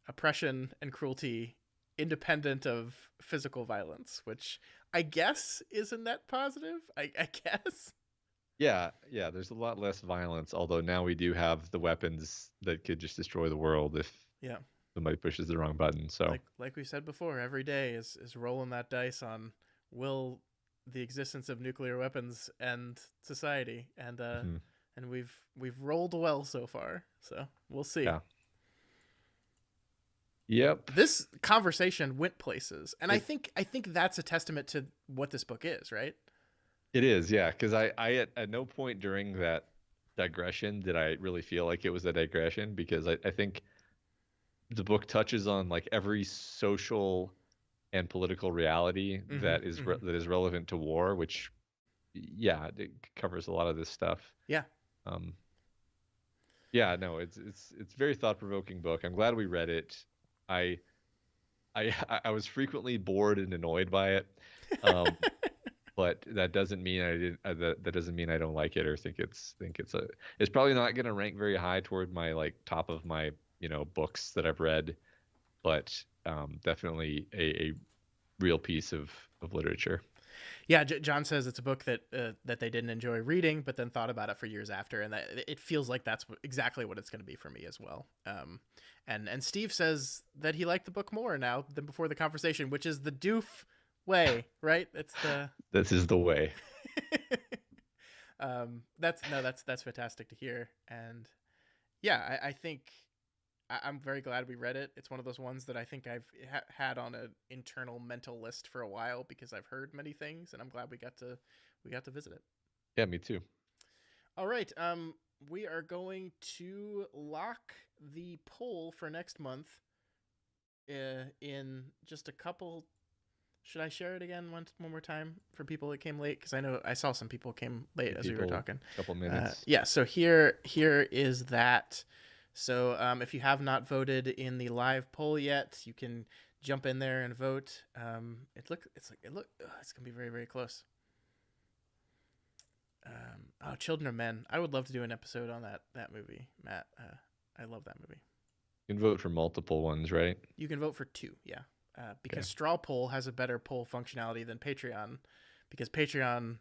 oppression and cruelty independent of physical violence, which I guess is a net positive. I guess. Yeah, yeah, there's a lot less violence, although now we do have the weapons that could just destroy the world if Yeah. somebody pushes the wrong button. So, Like we said before, every day is rolling that dice on will the existence of nuclear weapons end society, mhm, and we've rolled well so far. So we'll see. yeah. Yep. This conversation went places, and I It think I think that's a testament to what this book is, right? it is, yeah, because I at no point during that digression did I really feel like it was a digression because I think the book touches on like every social and political reality Mm-hmm. Mm-hmm. that is relevant to war, which yeah, it covers a lot of this stuff. Yeah. Um, yeah, no, it's very thought-provoking book. I'm glad we read it. I I was frequently bored and annoyed by it. Um, but that doesn't mean I didn't that doesn't mean I don't like it or it's probably not going to rank very high toward my like top of my, books that I've read, but definitely a real piece of literature. Yeah, John says it's a book that they didn't enjoy reading, but then thought about it for years after, and that it feels like that's exactly what it's going to be for me as well. And Steve says that he liked the book more now than before the conversation, which is the Doof way, right? It's the This is the way. that's no, that's fantastic to hear, and yeah, I think I'm very glad we read it. It's one of those ones that I think I've had on an internal mental list for a while because I've heard many things, and I'm glad we got to visit it. Yeah, me too. All right, we are going to lock the poll for next month in just a couple Should I share it again one more time for people that came late? Because I know I saw some people came late Give as we were people talking. a couple minutes. Yeah, so here is that. So if you have not voted in the live poll yet, you can jump in there and vote. It's gonna be very very close. Children of Men. I would love to do an episode on that movie, Matt. I love that movie. You can vote for multiple ones, right? You can vote for two, yeah. Because Okay. Straw Poll has a better poll functionality than Patreon, because Patreon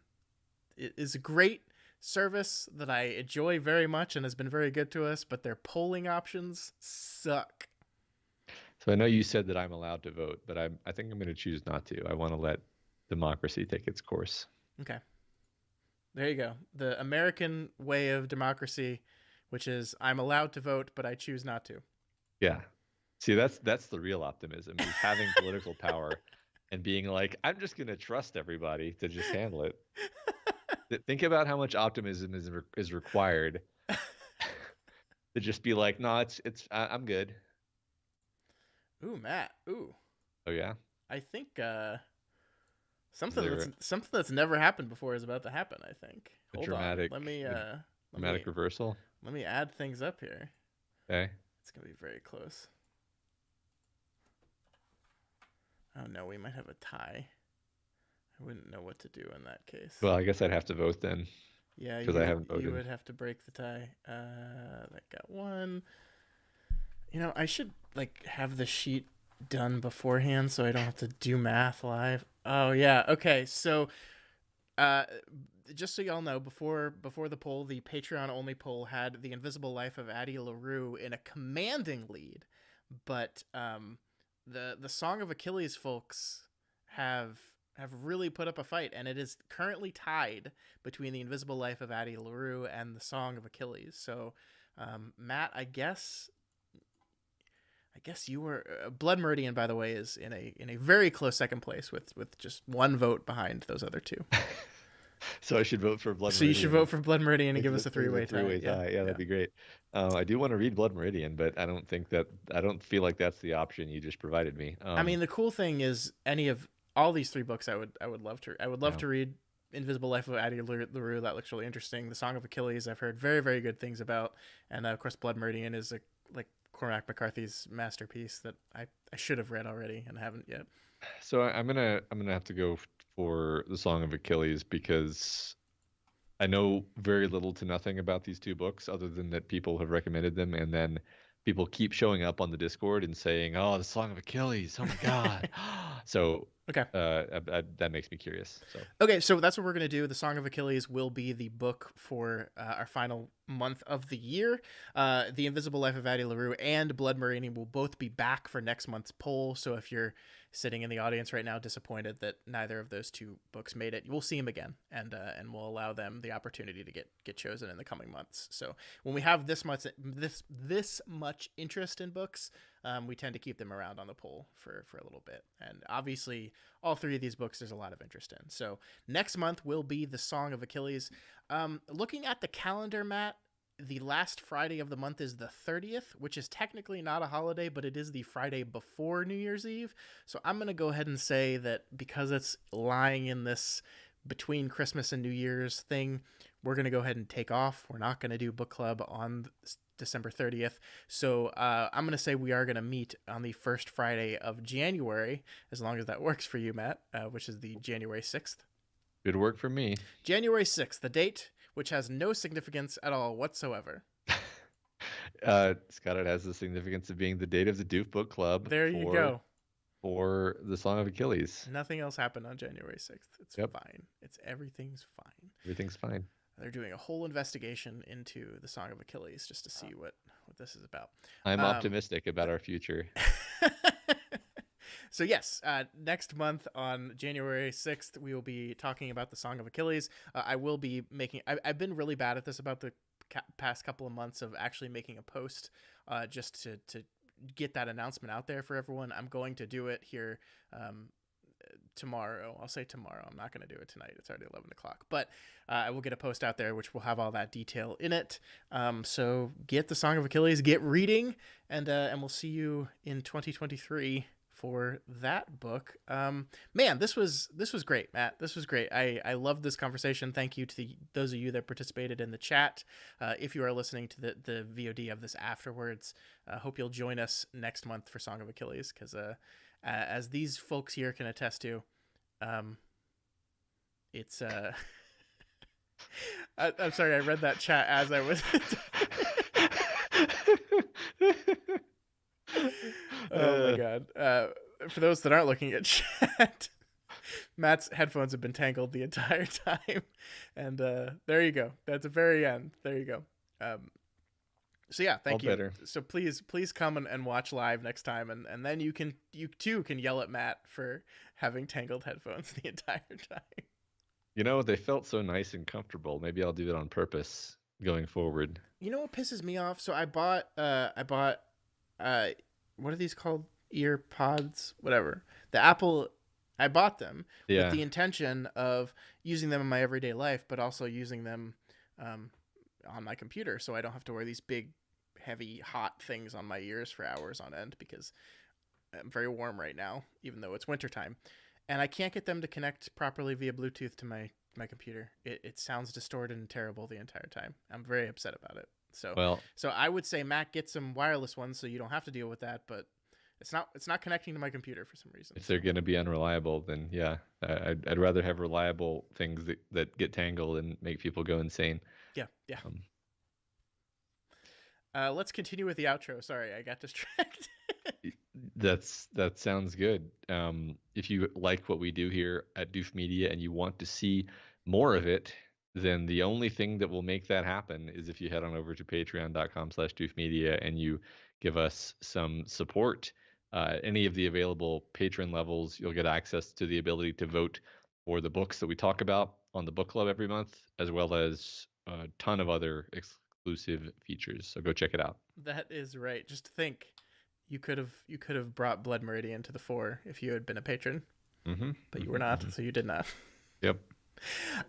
is a great service that I enjoy very much and has been very good to us, but their polling options suck. So I know you said that I'm allowed to vote, but I think I'm going to choose not to. I want to let democracy take its course. Okay. There you go. The American way of democracy, which is I'm allowed to vote, but I choose not to. Yeah. See, that's the real optimism, is having political power and being like, I'm just going to trust everybody to just handle it. Think about how much optimism is required to just be like, no, I'm good. Ooh, Matt. Ooh. Oh yeah. I think Is there something that's never happened before is about to happen, I think. a Hold dramatic, on. a Let dramatic me reversal? let me add things up here. Okay. It's going to be very close. Oh no, we might have a tie. I wouldn't know what to do in that case. Well, I guess I'd have to vote then, Yeah, because I haven't you voted. would have to break the tie. That got one. I should have the sheet done beforehand so I don't have to do math live. Oh yeah, okay. So, uh, just so y'all know, before the poll, the Patreon only poll had The Invisible Life of Addie LaRue in a commanding lead, but the Song of Achilles folks have really put up a fight, and it is currently tied between The Invisible Life of Addie LaRue and the Song of Achilles. So, Matt, I guess you were Blood Meridian, by the way, is in a very close second place with just one vote behind those other two. So I should vote for Blood So Meridian. you should vote for Blood Meridian and give us a Three-way three-way tie. tie. Yeah, that'd be great. I do want to read Blood Meridian, but I don't feel like that's the option you just provided me. I mean, the cool thing is any of all these three books I would love to Yeah. read. Invisible Life of Addie LaRue, that looks really interesting. The Song of Achilles, I've heard very very good things about, and of course Blood Meridian is like Cormac McCarthy's masterpiece that I should have read already and haven't yet. So I'm gonna have to go for the Song of Achilles, because I know very little to nothing about these two books other than that people have recommended them, and then people keep showing up on the Discord and saying, "Oh, the Song of Achilles! Oh my God!" So Okay. that makes me curious. So Okay, so that's what we're going to do. The Song of Achilles will be the book for our final month of the year. The Invisible Life of Addie LaRue and Blood Meridian will both be back for next month's poll. So if you're sitting in the audience right now disappointed that neither of those two books made it, we'll see them again, and we'll allow them the opportunity to get chosen in the coming months. So when we have this much interest in books, we tend to keep them around on the poll for a little bit. And obviously, all three of these books there's a lot of interest in. So next month will be the Song of Achilles. Looking at the calendar, Matt, the last Friday of the month is the 30th, which is technically not a holiday, but it is the Friday before New Year's Eve. So I'm going to go ahead and say that because it's lying in this between Christmas and New Year's thing, we're going to go ahead and take off. We're not going to do book club on December 30th. So I'm going to say we are going to meet on the first Friday of January, as long as that works for you, Matt, which is the January 6th. good work for me. January 6th, the date, which has no significance at all whatsoever. Scott, it has the significance of being the date of the Doof Book Club. There you go. For the Song of Achilles. Nothing else happened on January 6th. It's fine. Everything's fine. Everything's fine. They're doing a whole investigation into the Song of Achilles just to see what this is about. I'm optimistic about our future. So yes, next month on January 6th, we will be talking about the Song of Achilles. I will be making... I've been really bad at this about the past couple of months of actually making a post just to get that announcement out there for everyone. I'm going to do it here tomorrow. I'll say tomorrow. I'm not going to do it tonight. It's already 11 o'clock. But I will get a post out there which will have all that detail in it. So get the Song of Achilles, get reading, and we'll see you in 2023 for that book. Man, this was great, Matt. This was great. I loved this conversation. Thank you to those of you that participated in the chat. If you are listening to the VOD of this afterwards, hope you'll join us next month for Song of Achilles, because as these folks here can attest to, it's I'm sorry, I read that chat as I was. Oh my god. For those that aren't looking at chat, Matt's headphones have been tangled the entire time. And there you go. That's the very end. There you go. So yeah, thank you. Better. So please come and watch live next time, and then you too can yell at Matt for having tangled headphones the entire time. You know, they felt so nice and comfortable. Maybe I'll do it on purpose going forward. You know what pisses me off? So I bought what are these called? Ear pods, whatever. The Apple, I bought them with the intention of using them in my everyday life, but also using them on my computer, so I don't have to wear these big, heavy, hot things on my ears for hours on end, because I'm very warm right now, even though it's wintertime. And I can't get them to connect properly via Bluetooth to my computer. It sounds distorted and terrible the entire time. I'm very upset about it. So I would say, Matt, get some wireless ones so you don't have to deal with that, but it's not connecting to my computer for some reason. If they're going to be unreliable, then yeah, I'd rather have reliable things that get tangled and make people go insane. Yeah. Let's continue with the outro. Sorry, I got distracted. That sounds good. If you like what we do here at Doof Media and you want to see more of it, then the only thing that will make that happen is if you head on over to patreon.com/doofmedia and you give us some support. Any of the available patron levels, you'll get access to the ability to vote for the books that we talk about on the book club every month, as well as a ton of other exclusive features. So go check it out. That is right. Just think, you could have brought Blood Meridian to the fore if you had been a patron, but you were not, so you did not. Yep.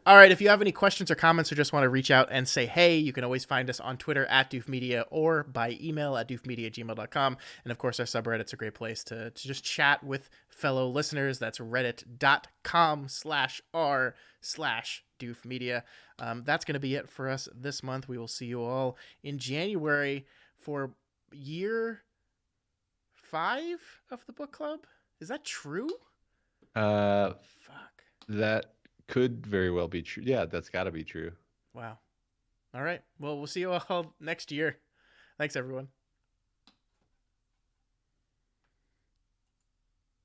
All right, if you have any questions or comments or just want to reach out and say hey, you can always find us on Twitter at DoofMedia or by email at doofmedia@gmail.com. And of course, our subreddit's a great place to just chat with fellow listeners. That's reddit.com/r/doofmedia. That's going to be it for us this month. We will see you all in January for year 5 of the book club. Is that true? Fuck. That could very well be true. Yeah, that's got to be true. Wow. All right. Well, we'll see you all next year. Thanks, everyone.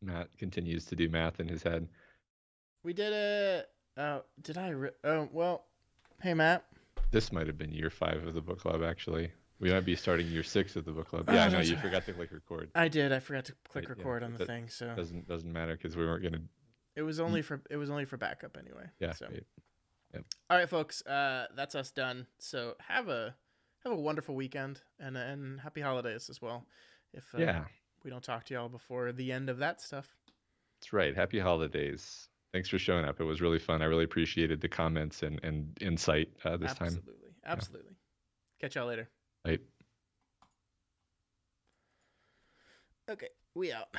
Matt continues to do math in his head. We did it. Did I? Well, hey, Matt. This might have been year 5 of the book club, actually. We might be starting year 6 of the book club. Yeah, no, you forgot to click record. I did. I forgot to click record on the thing. So doesn't matter because we weren't gonna. It was only for backup anyway. Yeah. So. Right. Yep. All right, folks. That's us done. So have a wonderful weekend and happy holidays as well. If we don't talk to y'all before the end of that stuff. That's right. Happy holidays. Thanks for showing up. It was really fun. I really appreciated the comments and insight this time. Absolutely. Yeah. Catch y'all later. Bye. Okay, we out.